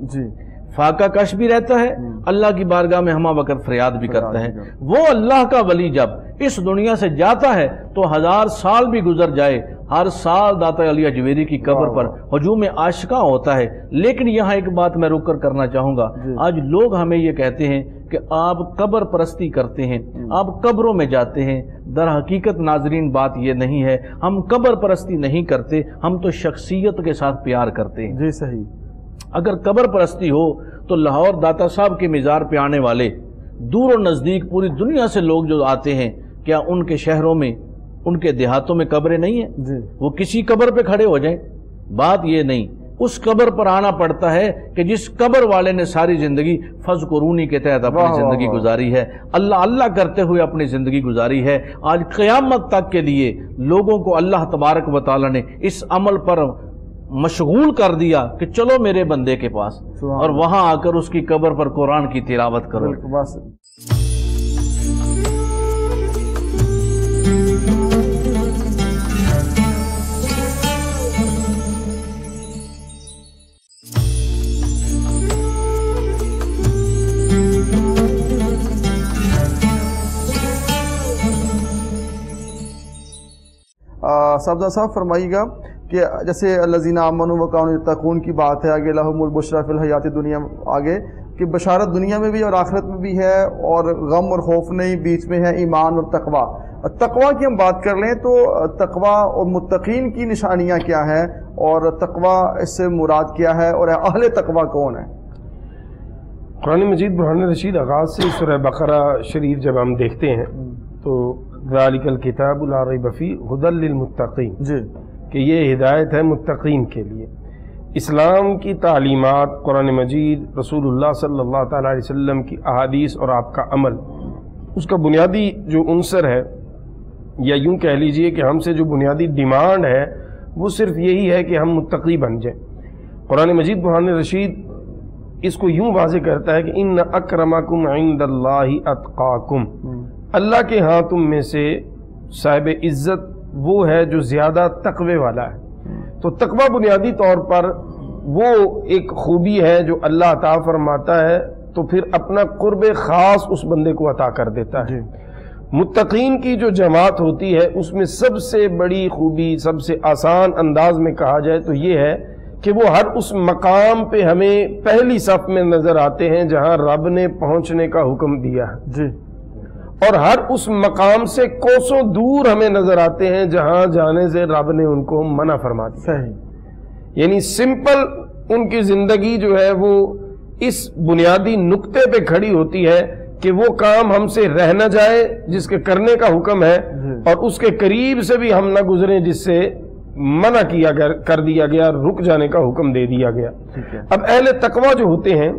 فاقہ کش بھی رہتا ہے، اللہ کی بارگاہ میں ہمہ وقت فریاد بھی کرتا ہے. وہ اللہ کا ولی جب اس دنیا سے جاتا ہے تو 1000 سال بھی گزر جائے، ہر سال داتا علی اجویری کی قبر پر ہجوم عاشقاں ہوتا ہے. لیکن یہاں ایک بات میں رک کر کرنا چاہوں گا. آج لوگ ہمیں یہ کہتے ہیں کہ آپ قبر پرستی کرتے ہیں، آپ قبروں میں جاتے ہیں. در حقیقت ناظرین بات یہ نہیں ہے، ہم قبر پرستی نہیں کرتے، ہم تو شخصیت کے ساتھ پیار کرتے ہیں. جی صحیح. اگر قبر پرستی ہو تو لاہور داتا صاحب کے مزار پہ آنے والے دور و نزدیک پوری دنیا سے لوگ جو آتے ہیں، کیا ان کے شہروں میں، ان کے دیہاتوں میں قبریں نہیں ہیں؟ وہ کسی قبر پہ کھڑے ہو جائیں. بات یہ نہیں، اس قبر پر آنا پڑتا ہے کہ جس قبر والے نے ساری زندگی فذکرونی کے تحت اپنی زندگی گزاری ہے، اللہ اللہ کرتے ہوئے اپنی زندگی گزاری ہے. آج قیامت تک کے لیے لوگوں کو اللہ تبارک و تعالی نے اس عمل پر مشغول کر دیا کہ چلو میرے بندے کے پاس، اور وہاں آ کر اس کی قبر پر قرآن کی تلاوت کرو. سبزہ صاحب فرمائیے گا کہ جیسے الذین آمنوا وکانوا یتقون کی بات ہے، آگے لہم البشریٰ فی الحیات دنیا، آگے کہ بشارت دنیا میں بھی اور آخرت میں بھی ہے، اور غم اور خوف نہیں، بیچ میں ہے ایمان اور تقویٰ. تقویٰ کی ہم بات کر لیں تو تقویٰ اور متقین کی نشانیاں کیا ہیں، اور تقویٰ اس سے مراد کیا ہے، اور اہل تقویٰ کون ہے؟ قرآن مجید برہان رشید آغاز سے سورہ بقرہ شریف جب ہم دیکھتے ہیں تو ذالک الکتاب لا ریب فیہ ھدی للمتقین، کہ یہ ہدایت ہے متقین کے لیے. اسلام کی تعلیمات، قرآن مجید، رسول اللہ صلی اللہ تعالیٰ علیہ وسلم کی احادیث اور آپ کا عمل، اس کا بنیادی جو عنصر ہے، یا یوں کہہ لیجئے کہ ہم سے جو بنیادی ڈیمانڈ ہے وہ صرف یہی ہے کہ ہم متقی بن جائیں۔ قرآن مجید برہان رشید اس کو یوں واضح کرتا ہے کہ ان اکرمکم عند اللہ اتقاکم، اللہ کے ہاں تم میں سے صاحب عزت وہ ہے جو زیادہ تقوی والا ہے۔ تو تقوی بنیادی طور پر وہ ایک خوبی ہے جو اللہ عطا فرماتا ہے تو پھر اپنا قرب خاص اس بندے کو عطا کر دیتا ہے۔ متقین کی جو جماعت ہوتی ہے اس میں سب سے بڑی خوبی، سب سے آسان انداز میں کہا جائے تو یہ ہے کہ وہ ہر اس مقام پہ ہمیں پہلی صف میں نظر آتے ہیں جہاں رب نے پہنچنے کا حکم دیا ہے، اور ہر اس مقام سے کوسوں دور ہمیں نظر آتے ہیں جہاں جانے سے رب نے ان کو منع فرما دیا۔ یعنی سمپل ان کی زندگی جو ہے وہ اس بنیادی نقطے پہ کھڑی ہوتی ہے کہ وہ کام ہم سے رہ نہ جائے جس کے کرنے کا حکم ہے، اور اس کے قریب سے بھی ہم نہ گزریں جس سے منع کیا کر دیا گیا، رک جانے کا حکم دے دیا گیا۔ اب اہل تقوی جو ہوتے ہیں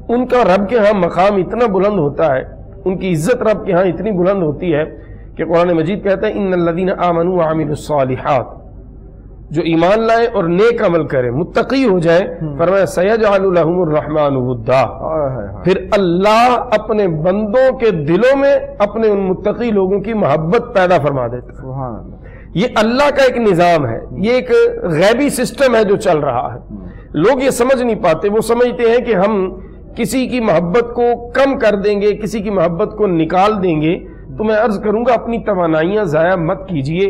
ان کا رب کے ہاں مقام اتنا بلند ہوتا ہے، ان کی عزت رب کے ہاں اتنی بلند ہوتی ہے کہ قرآن مجید کہتا ہے ان الذین آمنوا وعملوا الصالحات، جو ایمان لائے اور نیک عمل کرے، متقی ہو جائے، فرمایا سیجعل لهم الرحمن ودا، پھر اللہ اپنے بندوں کے دلوں میں اپنے ان متقی لوگوں کی محبت پیدا فرما دیتا ہے۔ یہ اللہ کا ایک نظام ہے، یہ ایک غیبی سسٹم ہے جو چل رہا ہے، لوگ یہ سمجھ نہیں پاتے۔ وہ سمجھتے ہیں کہ ہم کسی کی محبت کو کم کر دیں گے، کسی کی محبت کو نکال دیں گے۔ تو میں عرض کروں گا اپنی توانائیاں ضائع مت کیجئے۔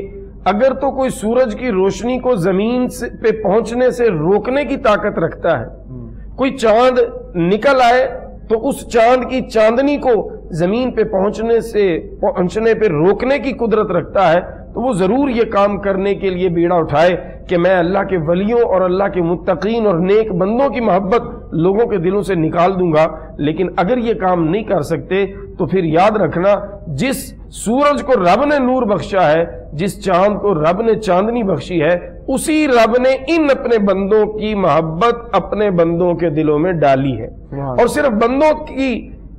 اگر تو کوئی سورج کی روشنی کو زمین پہ پہنچنے سے روکنے کی طاقت رکھتا ہے، کوئی چاند نکل آئے تو اس چاند کی چاندنی کو زمین پہ پہنچنے پہ روکنے کی قدرت رکھتا ہے، تو وہ ضرور یہ کام کرنے کے لیے بیڑا اٹھائے کہ میں اللہ کے ولیوں اور اللہ کے متقین اور نیک بندوں کی محبت لوگوں کے دلوں سے نکال دوں گا۔ لیکن اگر یہ کام نہیں کر سکتے تو پھر یاد رکھنا، جس سورج کو رب نے نور بخشا ہے، جس چاند کو رب نے چاندنی بخشی ہے، اسی رب نے ان اپنے بندوں کی محبت اپنے بندوں کے دلوں میں ڈالی ہے، اور صرف بندوں کی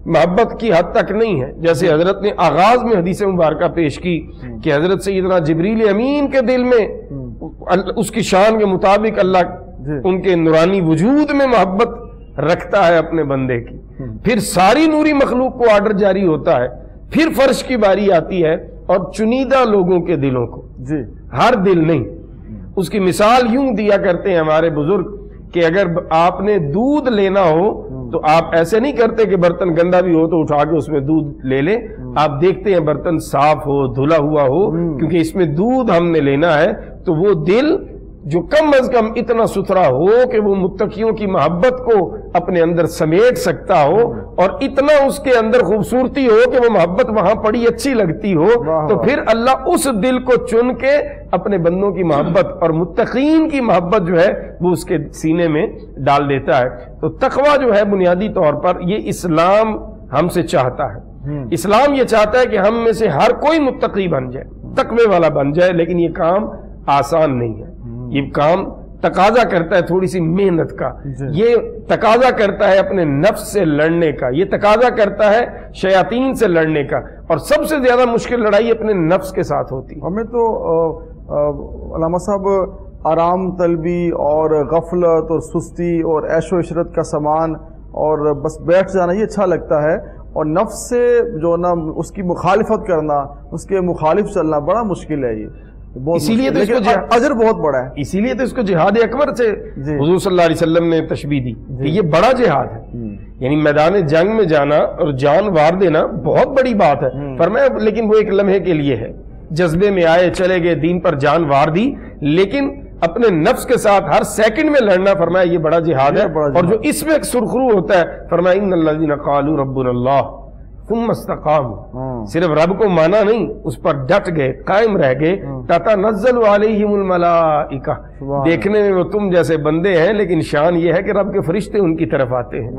محبت کی حد تک نہیں ہے۔ جیسے حضرت نے آغاز میں حدیث مبارکہ پیش کی کہ حضرت سیدنا جبریل امین کے دل میں اس کی شان کے مطابق اللہ ان کے نورانی وجود میں محبت رکھتا ہے اپنے بندے کی، پھر ساری نوری مخلوق کو آرڈر جاری ہوتا ہے، پھر فرش کی باری آتی ہے اور چنیدہ لوگوں کے دلوں کو، ہر دل نہیں۔ اس کی مثال یوں دیا کرتے ہیں ہمارے بزرگ کہ اگر آپ نے دودھ لینا ہو تو آپ ایسے نہیں کرتے کہ برتن گندا بھی ہو تو اٹھا کے اس میں دودھ لے لیں، آپ دیکھتے ہیں برتن صاف ہو، دھلا ہوا ہو، کیونکہ اس میں دودھ ہم نے لینا ہے۔ تو وہ دل جو کم از کم اتنا ستھرا ہو کہ وہ متقیوں کی محبت کو اپنے اندر سمیٹ سکتا ہو، اور اتنا اس کے اندر خوبصورتی ہو کہ وہ محبت وہاں پڑی اچھی لگتی ہو، تو پھر اللہ اس دل کو چن کے اپنے بندوں کی محبت اور متقین کی محبت جو ہے وہ اس کے سینے میں ڈال دیتا ہے۔ تو تقوی جو ہے بنیادی طور پر یہ اسلام ہم سے چاہتا ہے۔ اسلام یہ چاہتا ہے کہ ہم میں سے ہر کوئی متقی بن جائے، تقوی والا بن جائے، لیکن یہ کام آسان نہیں ہے۔ یہ کام تقاضا کرتا ہے تھوڑی سی محنت کا، یہ تقاضا کرتا ہے اپنے نفس سے لڑنے کا، یہ تقاضا کرتا ہے شیاطین سے لڑنے کا، اور سب سے زیادہ مشکل لڑائی اپنے نفس کے ساتھ ہوتی ہے۔ ہمیں تو علامہ صاحب آرام طلبی اور غفلت اور سستی اور عیش و عشرت کا سامان اور بس بیٹھ جانا یہ اچھا لگتا ہے، اور نفس سے جو نا اس کی مخالفت کرنا، اس کے مخالف چلنا بڑا مشکل ہے۔ یہ اسی لیے تو اس کو اجر بہت بڑا ہے، اسی لیے تو اس کو جہاد اکبر سے حضور صلی اللہ علیہ وسلم نے تشبیہ دی کہ یہ بڑا جہاد ہے، یعنی میدان جنگ میں جانا اور جان وار دینا بہت بڑی بات ہے۔ فرمایا لیکن وہ ایک لمحے کے لیے ہے، جذبے میں آئے چلے گئے، دین پر جان وار دی، لیکن اپنے نفس کے ساتھ ہر سیکنڈ میں لڑنا، فرمایا یہ بڑا جہاد ہے۔ اور جو اس میں ایک سرخرو ہوتا ہے، فرمایا ان الذین قالوا ربنا اللہ ثم استقاموا، صرف رب کو مانا نہیں، اس پر ڈٹ گئے، قائم رہ گئے، تتنزل علیہم الملائکہ، دیکھنے میں وہ تم جیسے بندے ہیں لیکن شان یہ ہے کہ رب کے فرشتے ان کی طرف آتے ہیں.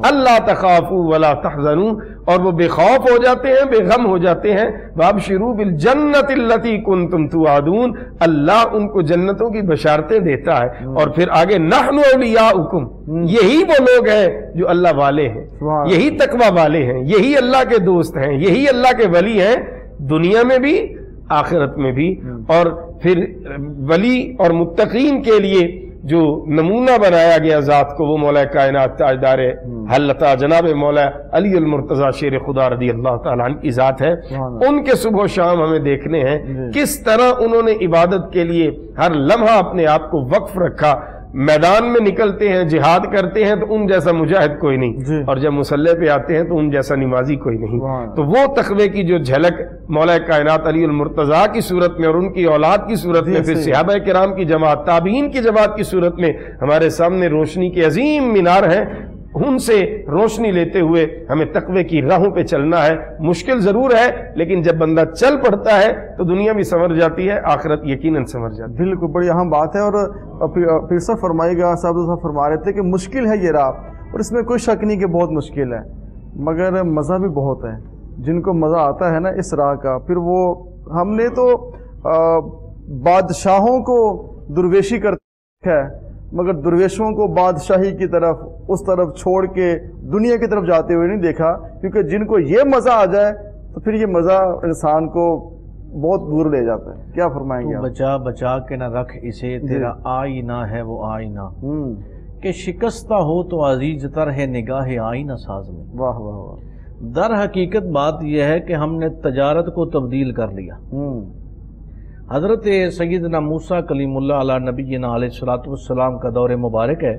اللہ تخافوا ولا تحزنوا، اور وہ بے خوف ہو جاتے ہیں، بے غم ہو جاتے ہیں. وابشروا بالجنۃ التي كنتم توعدون، اللہ ان کو جنتوں کی بشارتیں دیتا ہے. اور پھر آگے نحن اولیاؤکم، یہی وہ لوگ ہیں جو اللہ والے ہیں، یہی تقوی والے ہیں، یہی اللہ کے دوست ہیں، یہی اللہ کے ولی ہیں، دنیا میں بھی آخرت میں بھی. اور پھر ولی اور متقین کے لیے جو نمونہ بنایا گیا ذات کو، وہ مولا کائنات تاجدار حلتا جناب مولا علی المرتضی شیر خدا رضی اللہ تعالیٰ عنہ کی ذات ہے. ان کے صبح و شام ہمیں دیکھنے ہیں کس طرح انہوں نے عبادت کے لیے ہر لمحہ اپنے آپ کو وقف رکھا. میدان میں نکلتے ہیں، جہاد کرتے ہیں تو ان جیسا مجاہد کوئی نہیں، اور جب مسلح پہ آتے ہیں تو ان جیسا نمازی کوئی نہیں. تو وہ تقوی کی جو جھلک مولا کائنات علی المرتضیٰ کی صورت میں اور ان کی اولاد کی صورت میں، پھر صحابہ کرام کی جماعت، تابعین کی جماعت کی صورت میں ہمارے سامنے روشنی کے عظیم مینار ہیں. ان سے روشنی لیتے ہوئے ہمیں تقوی کی راہوں پہ چلنا ہے. مشکل ضرور ہے لیکن جب بندہ چل پڑتا ہے تو دنیا بھی سنور جاتی ہے، آخرت یقیناً سنور جاتی ہے. بالکل بڑی اہم بات ہے. اور پھر سے فرمائی گا، صاحب فرما رہے تھے کہ مشکل ہے یہ راہ، اور اس میں کوئی شک نہیں کہ بہت مشکل ہے، مگر مزہ بھی بہت ہے. جن کو مزہ آتا ہے نا اس راہ کا، پھر وہ ہم نے تو بادشاہوں کو درویشی کرتے ہے، مگر درویشوں کو بادشاہی کی طرف، اس طرف چھوڑ کے دنیا کی طرف جاتے ہوئے نہیں دیکھا. کیونکہ جن کو یہ مزہ آ جائے تو پھر یہ مزہ انسان کو بہت دور لے جاتا ہے. کیا فرمائیں گے آپ؟ بچا بچا کے نہ رکھ اسے، تیرا آئینہ ہے وہ آئینہ، کہ شکستہ ہو تو عزیز تر ہے نگاہ آئینہ ساز میں. واہ واہ واہ. در حقیقت بات یہ ہے کہ ہم نے تجارت کو تبدیل کر لیا. حضرت سیدنا موسیٰ کلیم اللہ علیہ نبینا علیہ الصلوۃ والسلام کا دور مبارک ہے.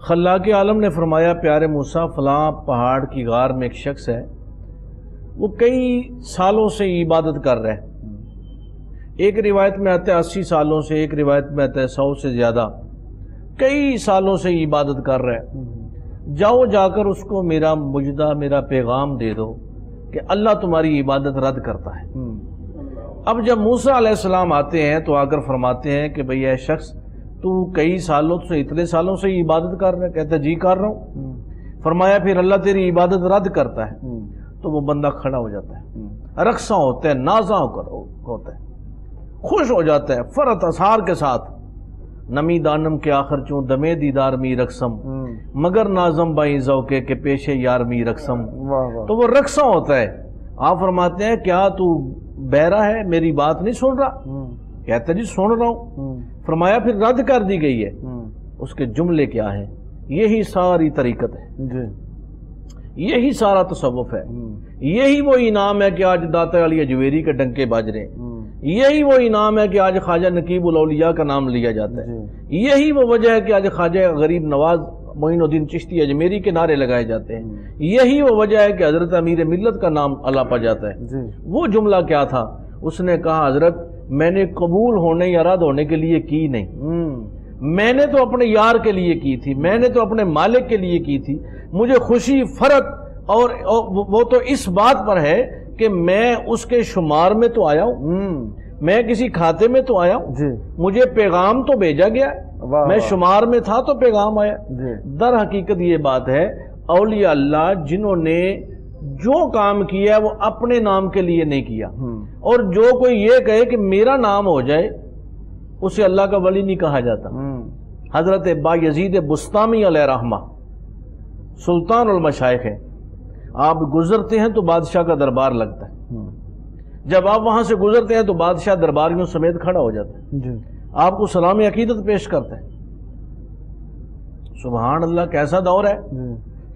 خلاق عالم نے فرمایا پیارے موسیٰ فلاں پہاڑ کی غار میں ایک شخص ہے، وہ کئی سالوں سے عبادت کر رہے ہیں. ایک روایت میں آتا ہے 80 سالوں سے، ایک روایت میں آتا ہے 100 سے زیادہ، کئی سالوں سے عبادت کر رہے ہیں. جاؤ جا کر اس کو میرا مجدہ، میرا پیغام دے دو کہ اللہ تمہاری عبادت رد کرتا ہے. اب جب موسیٰ علیہ السلام آتے ہیں تو آ کر فرماتے ہیں کہ بھئی اے شخص تو کئی سالوں سے، اتنے سالوں سے عبادت کر رہا ہے؟ کہتا ہے جی کر رہا ہوں. فرمایا پھر اللہ تیری عبادت رد کرتا ہے. تو وہ بندہ کھڑا ہو جاتا ہے، رقصاں ہوتا ہے، نازاں ہوتا ہے، خوش ہو جاتا ہے فرت اثار کے ساتھ. نمی دانم کے آخر چوں دمے دیدار می رقصم، مگر نازم بائی ذوقے کے پیشے یار می رقصم. تو وہ رقصاں ہوتا ہے. آپ فرماتے ہیں کیا تو بہرا ہے، میری بات نہیں سن رہا؟ کہتا جی سن رہا ہوں. فرمایا پھر رد کر دی گئی ہے. اس کے جملے کیا ہیں؟ یہی ساری طریقت ہے، یہی سارا تصوف ہے، یہی وہ انعام ہے کہ آج داتا علی اجویری کے ڈنکے بج رہے ہیں، یہی وہ انعام ہے کہ آج خواجہ نقیب الاولیاء کا نام لیا جاتا ہے، یہی وہ وجہ ہے کہ آج خواجہ غریب نواز معین الدین چشتی اجمیری کے نعرے لگائے جاتے ہیں، یہی وہ وجہ ہے کہ حضرت امیر ملت کا نام الاپا جاتا ہے. وہ جملہ کیا تھا؟ اس نے کہا حضرت میں نے قبول ہونے یا رد ہونے کے لیے کی نہیں، میں نے تو اپنے یار کے لیے کی تھی، میں نے تو اپنے مالک کے لیے کی تھی. مجھے خوشی فرق اور وہ تو اس بات پر ہے کہ میں اس کے شمار میں تو آیا ہوں، میں کسی کھاتے میں تو آیا ہوں، مجھے پیغام تو بھیجا گیا، میں شمار میں تھا تو پیغام آیا. در حقیقت یہ بات ہے اولیاء اللہ جنہوں نے جو کام کیا وہ اپنے نام کے لیے نہیں کیا، اور جو کوئی یہ کہے کہ میرا نام ہو جائے اسے اللہ کا ولی نہیں کہا جاتا. حضرت با یزید بستامی علیہ رحمہ سلطان المشائخ ہیں. آپ گزرتے ہیں تو بادشاہ کا دربار لگتا ہے، جب آپ وہاں سے گزرتے ہیں تو بادشاہ درباریوں سمیت کھڑا ہو جاتا ہے، آپ کو سلام عقیدت پیش کرتے ہیں. سبحان اللہ، کیسا دور ہے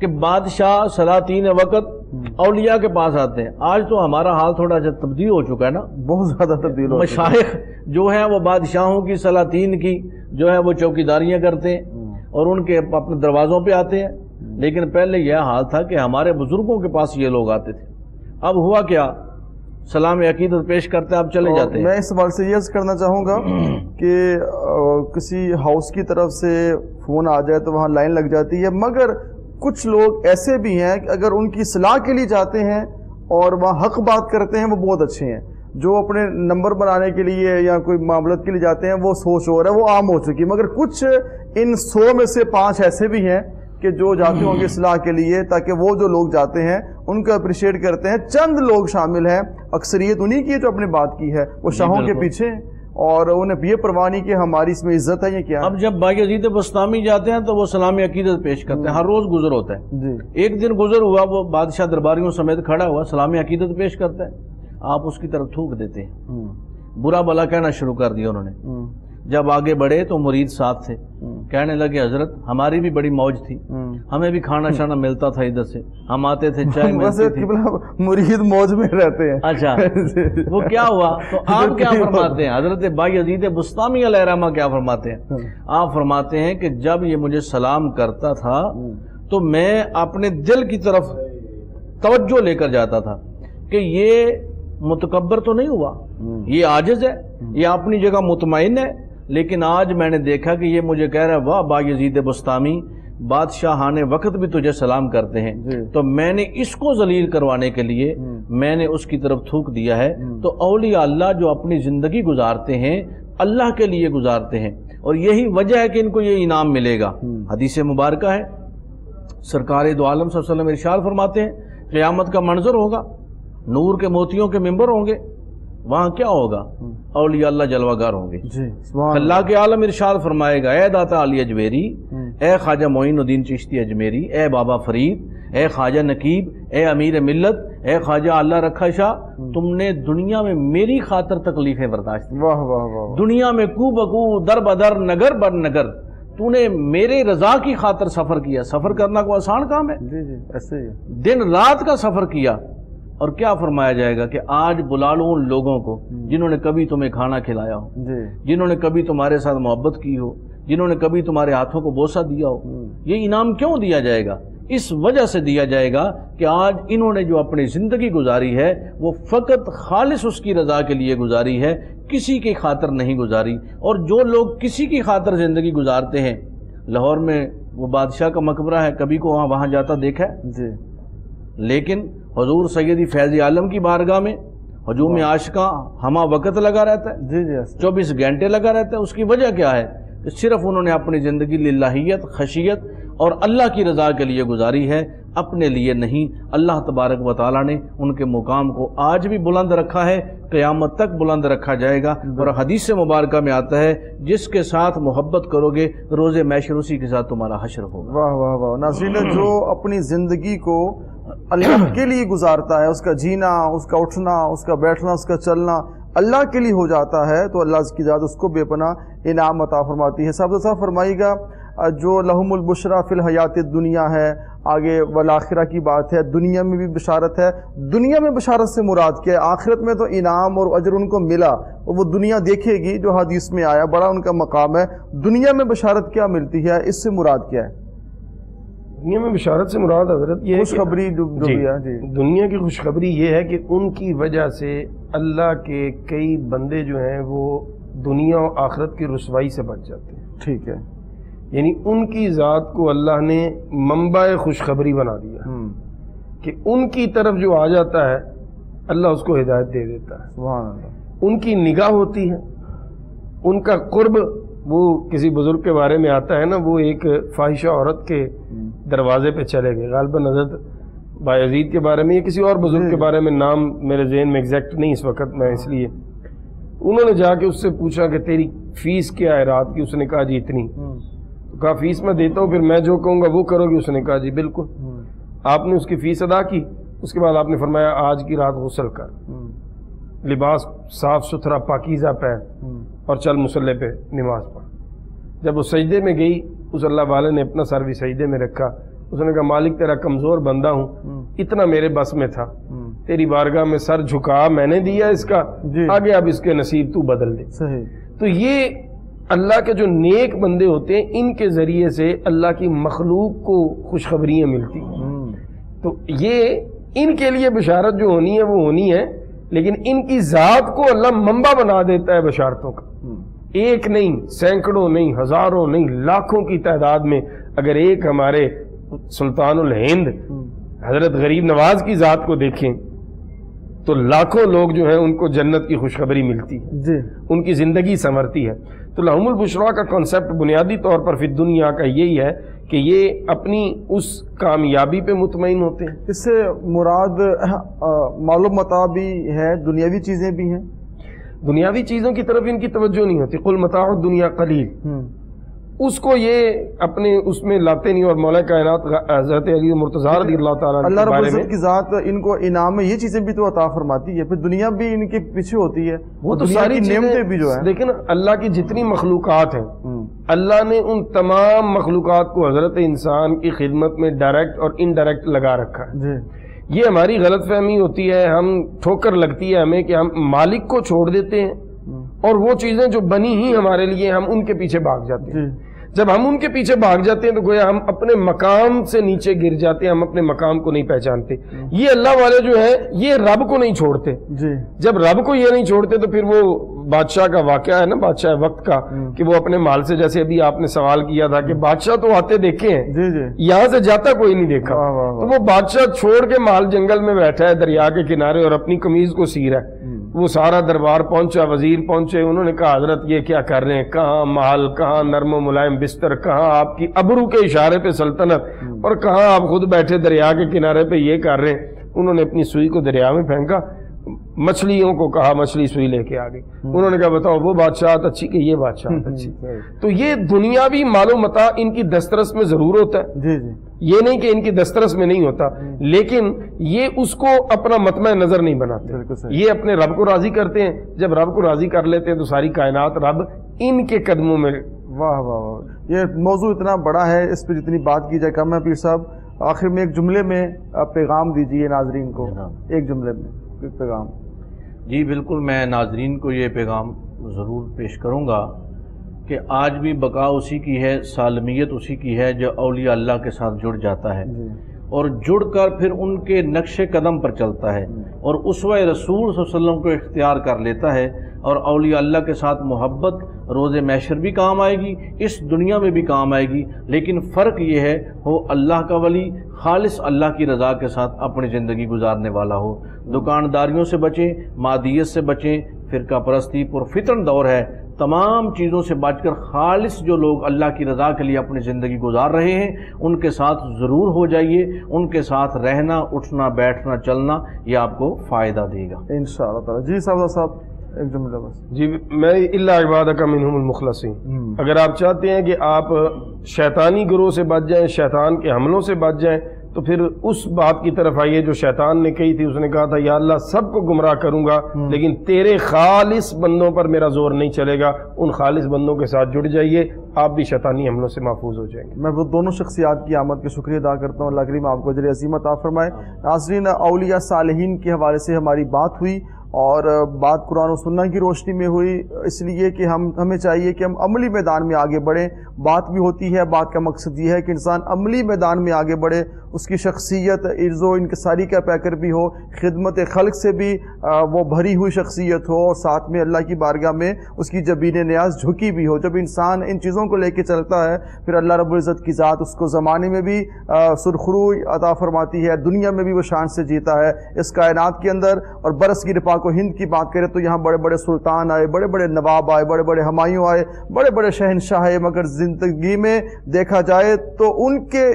کہ بادشاہ سلاطین وقت اولیاء کے پاس آتے ہیں. آج تو ہمارا حال تھوڑا سا تبدیل ہو چکا ہے نا، بہت زیادہ تبدیل ہو چکا ہے. مشائخ جو ہیں وہ بادشاہوں کی، سلاطین کی جو ہے وہ چوکیداریاں کرتے ہیں اور ان کے اپنے دروازوں پہ آتے ہیں. لیکن پہلے یہ حال تھا کہ ہمارے بزرگوں کے پاس یہ لوگ آتے تھے. اب ہوا کیا؟ سلام عقیدت پیش کرتے ہیں، آپ چلے جاتے ہیں. میں اس سوال سے یہ عرض کرنا چاہوں گا کہ کسی ہاؤس کی طرف سے فون آ جائے تو وہاں لائن لگ جاتی ہے، مگر کچھ لوگ ایسے بھی ہیں کہ اگر ان کی اصلاح کے لیے جاتے ہیں اور وہاں حق بات کرتے ہیں وہ بہت اچھے ہیں، جو اپنے نمبر بنانے کے لیے یا کوئی معاملت کے لیے جاتے ہیں وہ سوچ ہو رہا ہے، وہ عام ہو چکی ہے، مگر کچھ ان 100 میں سے 5 ایسے بھی ہیں کہ جو جاتے ہوں گے اصلاح کے لیے، تاکہ وہ جو لوگ جاتے ہیں ان کو اپریشیٹ کرتے ہیں۔ چند لوگ شامل ہیں، اکثریت انہی کی ہے جو اپنی بات کی ہے، وہ شاہوں کے پیچھے ہیں اور انہیں یہ پرواہ نہیں کہ ہماری اس میں عزت ہے یا کیا ہے۔ اب جب بایزید بسطامی جاتے ہیں تو وہ سلام عقیدت پیش کرتے ہیں، ہر روز گزر ہوتا ہے جی ایک دن گزر ہوا، وہ بادشاہ درباریوں سمیت کھڑا ہوا سلام عقیدت پیش کرتا ہے، آپ اس کی طرف تھوک دیتے ہیں، برا بلا کہنا شروع کر دیا انہوں نے۔ جب آگے بڑھے تو مرید ساتھ تھے، کہنے لگے حضرت ہماری بھی بڑی موج تھی، ہمیں بھی کھانا شانا ملتا تھا ادھر سے، ہم آتے تھے چائے ملتی تھی۔ مرید موج میں رہتے ہیں۔ اچھا وہ کیا ہوا تو آپ کیا فرماتے ہیں؟ حضرت بایزید بسطامی علیہ الرحمہ کیا فرماتے ہیں؟ آپ فرماتے ہیں کہ جب یہ مجھے سلام کرتا تھا تو میں اپنے دل کی طرف توجہ لے کر جاتا تھا کہ یہ متکبر تو نہیں ہوا، یہ عاجز ہے، یہ اپنی جگہ مطمئن ہے، لیکن آج میں نے دیکھا کہ یہ مجھے کہہ رہا ہے واہ بایزید بسطامی، بادشاہان وقت بھی تجھے سلام کرتے ہیں، تو میں نے اس کو ذلیل کروانے کے لیے میں نے اس کی طرف تھوک دیا ہے۔ تو اولیاء اللہ جو اپنی زندگی گزارتے ہیں اللہ کے لیے گزارتے ہیں، اور یہی وجہ ہے کہ ان کو یہ انعام ملے گا۔ حدیث مبارکہ ہے، سرکار دو عالم صلی اللہ علیہ وسلم ارشاد فرماتے ہیں قیامت کا منظر ہوگا، نور کے موتیوں کے ممبر ہوں گے، وہاں کیا ہوگا؟ اولیاء اللہ جلوہ گر ہوں گے۔ اللہ کے عالم ارشاد فرمائے گا اے داتا علی اجمیری، اے خواجہ معین الدین چشتی اجمیری، اے بابا فرید، اے خواجہ نقیب، اے امیر ملت، اے خواجہ اللہ رکھا شاہ، تم نے دنیا میں میری خاطر تکلیفیں برداشت کی، واہ واہ واہ، دنیا میں کو بکو در بدر نگر بر نگر، تو نے میرے رضا کی خاطر سفر کیا۔ سفر کرنا کوئی آسان کام ہے؟ جی جی ایسے ہی دن رات کا سفر کیا۔ اور کیا فرمایا جائے گا کہ آج بلا لو ان لوگوں کو جنہوں نے کبھی تمہیں کھانا کھلایا ہو، جی جنہوں نے کبھی تمہارے ساتھ محبت کی ہو، جنہوں نے کبھی تمہارے ہاتھوں کو بوسہ دیا ہو۔ یہ انعام کیوں دیا جائے گا؟ اس وجہ سے دیا جائے گا کہ آج انہوں نے جو اپنی زندگی گزاری ہے وہ فقط خالص اس کی رضا کے لیے گزاری ہے، کسی کی خاطر نہیں گزاری۔ اور جو لوگ کسی کی خاطر زندگی گزارتے ہیں، لاہور میں وہ بادشاہ کا مقبرہ ہے، کبھی کو وہاں جاتا دیکھا ہے؟ جی لیکن حضور سیدی فیض عالم کی بارگاہ میں ہجوم عاشقاں ہمہ وقت لگا رہتا ہے، جی جی 24 گھنٹے لگا رہتا ہے۔ اس کی وجہ کیا ہے؟ کہ صرف انہوں نے اپنی زندگی للہیت، خشیت اور اللہ کی رضا کے لیے گزاری ہے، اپنے لیے نہیں۔ اللہ تبارک و تعالیٰ نے ان کے مقام کو آج بھی بلند رکھا ہے، قیامت تک بلند رکھا جائے گا۔ اور حدیث مبارکہ میں آتا ہے جس کے ساتھ محبت کرو گے روز محشر اسی کے ساتھ تمہارا حشر ہوگا۔ واہ واہ واہ، ناظرین جو اپنی زندگی کو اللہ کے لیے گزارتا ہے، اس کا جینا، اس کا اٹھنا، اس کا بیٹھنا، اس کا چلنا اللہ کے لیے ہو جاتا ہے، تو اللہ کی ذات اس کو بے پناہ انعام عطا فرماتی ہے۔ صاحب فرمائیے گا جو لہم البشرا فی الحیات الدنیا ہے، آگے والآخرہ کی بات ہے، دنیا میں بھی بشارت ہے۔ دنیا میں بشارت سے مراد کیا ہے؟ آخرت میں تو انعام اور اجر ان کو ملا اور وہ دنیا دیکھے گی، جو حدیث میں آیا، بڑا ان کا مقام ہے۔ دنیا میں بشارت کیا ملتی ہے؟ اس سے مراد کیا ہے؟ دنیا میں بشارت سے مراد حضرت یہ خوشخبری جو بھی ہے، جی دنیا کی خوشخبری یہ ہے کہ ان کی وجہ سے اللہ کے کئی بندے جو ہیں وہ دنیا و آخرت کی رسوائی سے بچ جاتے ہیں۔ ٹھیک ہے، یعنی ان کی ذات کو اللہ نے منبع خوشخبری بنا دیا کہ ان کی طرف جو آ جاتا ہے اللہ اس کو ہدایت دے دیتا ہے۔ سبحان اللہ۔ ان کی نگاہ ہوتی ہے، ان کا قرب، وہ کسی بزرگ کے بارے میں آتا ہے نا، وہ ایک فاحشہ عورت کے دروازے پہ چلے گئے، غالباً حضرت بایزید کے بارے میں یا کسی اور بزرگ کے بارے میں، نام میرے ذہن میں ایگزیکٹ نہیں اس وقت، میں اس لیے انہوں نے جا کے اس سے پوچھا کہ تیری فیس کیا ہے رات کی؟ اس نے کہا جی اتنی۔ تو کہا فیس میں دیتا ہوں، پھر میں جو کہوں گا وہ کرو گی؟ اس نے کہا جی بالکل۔ آپ نے اس کی فیس ادا کی، اس کے بعد آپ نے فرمایا آج کی رات غسل کر، لباس صاف ستھرا پاکیزہ پہن اور چل مصلی پہ نماز پڑھ۔ جب وہ سجدے میں گئی، اس اللہ والے نے اپنا سر بھی سجدے میں رکھا، اس نے کہا مالک تیرا کمزور بندہ ہوں، اتنا میرے بس میں تھا، تیری بارگاہ میں سر جھکا، میں نے دیا اس کا، آگے اب اس کے نصیب تو بدل دے۔ صحیح۔ تو یہ اللہ کے جو نیک بندے ہوتے ہیں، ان کے ذریعے سے اللہ کی مخلوق کو خوشخبریاں ملتی ہیں۔ تو یہ ان کے لیے بشارت جو ہونی ہے وہ ہونی ہے، لیکن ان کی ذات کو اللہ منبع بنا دیتا ہے بشارتوں کا۔ ایک نہیں، سینکڑوں نہیں، ہزاروں نہیں، لاکھوں کی تعداد میں اگر ایک ہمارے سلطان الہند حضرت غریب نواز کی ذات کو دیکھیں تو لاکھوں لوگ جو ہیں ان کو جنت کی خوشخبری ملتی ہے جی، ان کی زندگی سنورتی ہے۔ تو لہم البشریٰ کا کانسیپٹ بنیادی طور پر فی دنیا کا یہی ہے کہ یہ اپنی اس کامیابی پہ مطمئن ہوتے ہیں۔ اس سے مراد مال و متاع بھی ہے، دنیاوی چیزیں بھی ہیں؟ دنیاوی چیزوں کی طرف ان کی توجہ نہیں ہوتی، قل متاع الدنیا قلیل، اس کو یہ اپنے اس میں لاتے نہیں۔ اور مولا کائنات حضرت علی مرتضیٰ رضی اللہ تعالیٰ عنہ اللہ کے رب بارے میں العزت کی ذات ان کو انعام میں یہ چیزیں بھی تو عطا فرماتی ہے، پھر دنیا بھی ان کے پیچھے ہوتی ہے، وہ تو دنیا ساری کی نعمتیں بھی جو ہیں۔ لیکن اللہ کی جتنی مخلوقات ہیں، اللہ نے ان تمام مخلوقات کو حضرت انسان کی خدمت میں ڈائریکٹ اور انڈائریکٹ لگا رکھا ہے۔ جی، یہ ہماری غلط فہمی ہوتی ہے، ہم ٹھوکر لگتی ہے ہمیں کہ ہم مالک کو چھوڑ دیتے ہیں اور وہ چیزیں جو بنی ہی ہمارے لیے ہم ان کے پیچھے بھاگ جاتے ہیں۔ جی، جب ہم ان کے پیچھے بھاگ جاتے ہیں تو گویا ہم اپنے مقام سے نیچے گر جاتے ہیں، ہم اپنے مقام کو نہیں پہچانتے۔ یہ اللہ والے جو ہیں یہ رب کو نہیں چھوڑتے۔ جی، جب رب کو یہ نہیں چھوڑتے تو پھر وہ بادشاہ کا واقعہ ہے نا، بادشاہ وقت کا، کہ وہ اپنے مال سے، جیسے ابھی آپ نے سوال کیا تھا کہ بادشاہ تو آتے دیکھے ہیں، جی، جی، یہاں سے جاتا کوئی نہیں دیکھا۔ واہ واہ واہ۔ تو وہ بادشاہ چھوڑ کے مال جنگل میں بیٹھا ہے دریا کے کنارے اور اپنی قمیض کو سی رہا ہے۔ وہ سارا دربار پہنچا، وزیر پہنچے، انہوں نے کہا حضرت یہ کیا کر رہے ہیں، کہاں محل، کہاں نرم و ملائم بستر، کہاں آپ کی ابرو کے اشارے پہ سلطنت، اور کہاں آپ خود بیٹھے دریا کے کنارے پہ یہ کر رہے ہیں۔ انہوں نے اپنی سوئی کو دریا میں پھینکا، مچھلیوں کو کہا مچھلی سوئی لے کے آ گئی۔ انہوں نے کہا بتاؤ وہ بادشاہت اچھی کہ یہ بادشاہت اچھی؟ تو یہ دنیاوی مال و متاع ان کی دسترس میں ضرور ہوتا ہے، جی، جی، یہ نہیں کہ ان کی دسترس میں نہیں ہوتا، لیکن یہ اس کو اپنا مطمع نظر نہیں بناتے، بالکل صحیح۔ یہ اپنے رب کو راضی کرتے ہیں۔ جب رب کو راضی کر لیتے ہیں تو ساری کائنات رب ان کے قدموں میں۔ واہ واہ واہ، یہ موضوع اتنا بڑا ہے، اس پہ جتنی بات کی جائے کم ہے۔ پیر صاحب آخر میں ایک جملے میں آپ پیغام دیجئے ناظرین کو، ایک جملے میں ایک پیغام۔ جی بالکل، میں ناظرین کو یہ پیغام ضرور پیش کروں گا کہ آج بھی بقا اسی کی ہے، سالمیت اسی کی ہے جو اولیاء اللہ کے ساتھ جڑ جاتا ہے اور جڑ کر پھر ان کے نقش قدم پر چلتا ہے اور اسوہ رسول صلی اللہ علیہ وسلم کو اختیار کر لیتا ہے، اور اولیاء اللہ کے ساتھ محبت روز محشر بھی کام آئے گی، اس دنیا میں بھی کام آئے گی، لیکن فرق یہ ہے ہو اللہ کا ولی خالص اللہ کی رضا کے ساتھ اپنی زندگی گزارنے والا ہو۔ دکانداریوں سے بچیں، مادیت سے بچیں، فرقہ پرستی پرفتن دور ہے، تمام چیزوں سے بچ کر خالص جو لوگ اللہ کی رضا کے لیے اپنی زندگی گزار رہے ہیں ان کے ساتھ ضرور ہو جائیے، ان کے ساتھ رہنا، اٹھنا، بیٹھنا، چلنا یہ آپ کو فائدہ دے گا انشاءاللہ تعالی۔ جی صاحب ایک جملہ بس۔ جی میں الا عبادک منہم المخلصین، اگر آپ چاہتے ہیں کہ آپ شیطانی گروہ سے بچ جائیں، شیطان کے حملوں سے بچ جائیں، تو پھر اس بات کی طرف آئیے جو شیطان نے کہی تھی۔ اس نے کہا تھا یا اللہ سب کو گمراہ کروں گا لیکن تیرے خالص بندوں پر میرا زور نہیں چلے گا، ان خالص بندوں کے ساتھ جڑ جائیے، آپ بھی شیطانی حملوں سے محفوظ ہو جائیں گے۔ میں وہ دونوں شخصیات کی آمد کا شکریہ ادا کرتا ہوں، اللہ کریم آپ کو اجر عظیم عطا فرمائے۔ ناظرین، اولیاء صالحین کے حوالے سے ہماری بات ہوئی اور بات قرآن و سنت کی روشنی میں ہوئی، اس لیے کہ ہمیں چاہیے کہ ہم عملی میدان میں آگے بڑھیں۔ بات بھی ہوتی ہے، بات کا مقصد یہ ہے کہ انسان عملی میدان میں آگے بڑھے، اس کی شخصیت عرض و انکساری کا پیکر بھی ہو، خدمت خلق سے بھی وہ بھری ہوئی شخصیت ہو، اور ساتھ میں اللہ کی بارگاہ میں اس کی جبین نیاز جھکی بھی ہو۔ جب انسان ان چیزوں کو لے کے چلتا ہے پھر اللہ رب العزت کی ذات اس کو زمانے میں بھی سرخروئی عطا فرماتی ہے، دنیا میں بھی وہ شان سے جیتا ہے اس کائنات کے اندر۔ اور برصغیر پاک و ہند کی بات کریں تو یہاں بڑے بڑے سلطان آئے، بڑے بڑے نواب آئے، بڑے بڑے ہمایوں آئے، بڑے بڑے شہنشاہ آئے، مگر زندگی میں دیکھا جائے تو ان کے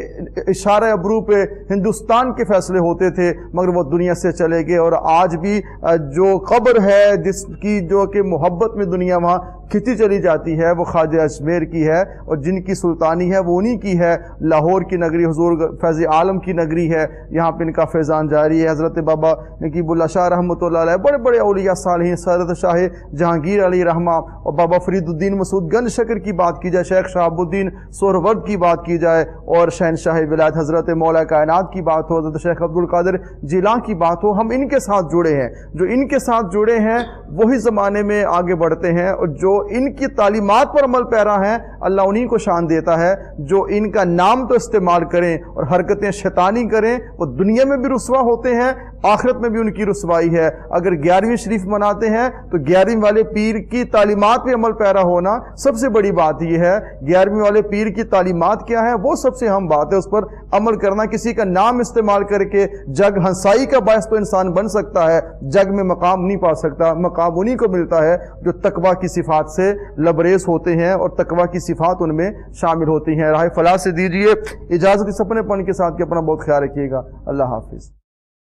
اشارہ ابرو پہ ہندوستان کے فیصلے ہوتے تھے، مگر وہ دنیا سے چلے گئے۔ اور آج بھی جو قبر ہے جس کی جو کہ محبت میں دنیا وہاں کھینچی چلی جاتی ہے وہ خواجہ اجمیر کی ہے، اور جن کی سلطانی ہے وہ انہی کی ہے۔ لاہور کی نگری حضور فیض عالم کی نگری ہے، یہاں پہ ان کا فیضان جاری ہے۔ حضرت بابا نقیب اللہ شاہ رحمۃ اللہ علیہ، بڑے بڑے اولیاء صالحین، سعادت شاہ جہانگیر علی رحمہ اور بابا فرید الدین مسعود گنج شکر کی بات کی جائے، شیخ شہاب الدین سہرورد کی بات کی جائے، اور شہنشاہ ولایت حضرت مولا کائنات کی بات ہو، حضرت شیخ عبد القادر جیلان کی بات ہو، ہم ان کے ساتھ جڑے ہیں۔ جو ان کے ساتھ جڑے ہیں وہی زمانے میں آگے بڑھتے ہیں، اور جو ان کی تعلیمات پر عمل پیرا ہیں اللہ انہی کو شان دیتا ہے۔ جو ان کا نام تو استعمال کریں اور حرکتیں شیطانی کریں وہ دنیا میں بھی رسوا ہوتے ہیں، آخرت میں بھی ان کی رسوائی ہے۔ اگر 11ویں شریف مناتے ہیں تو 11ویں والے پیر کی تعلیمات پہ عمل پیرا ہونا سب سے بڑی بات یہ ہے۔ 11ویں والے پیر کی تعلیمات کیا ہے وہ سب سے اہم بات ہے، اس پر عمل کرنا۔ کسی کا نام استعمال کر کے جگ ہنسائی کا باعث تو انسان بن سکتا ہے، جگ میں مقام نہیں پا سکتا۔ مقام انہی کو ملتا ہے جو تقویٰ کی صفات سے لبریز ہوتے ہیں اور تقویٰ کی صفات ان میں شامل ہوتی ہیں۔ راہ فلاح سے دیجیے اجازت، اس اپنے پن کے ساتھ کہ اپنا بہت خیال رکھیے گا۔ اللہ حافظ۔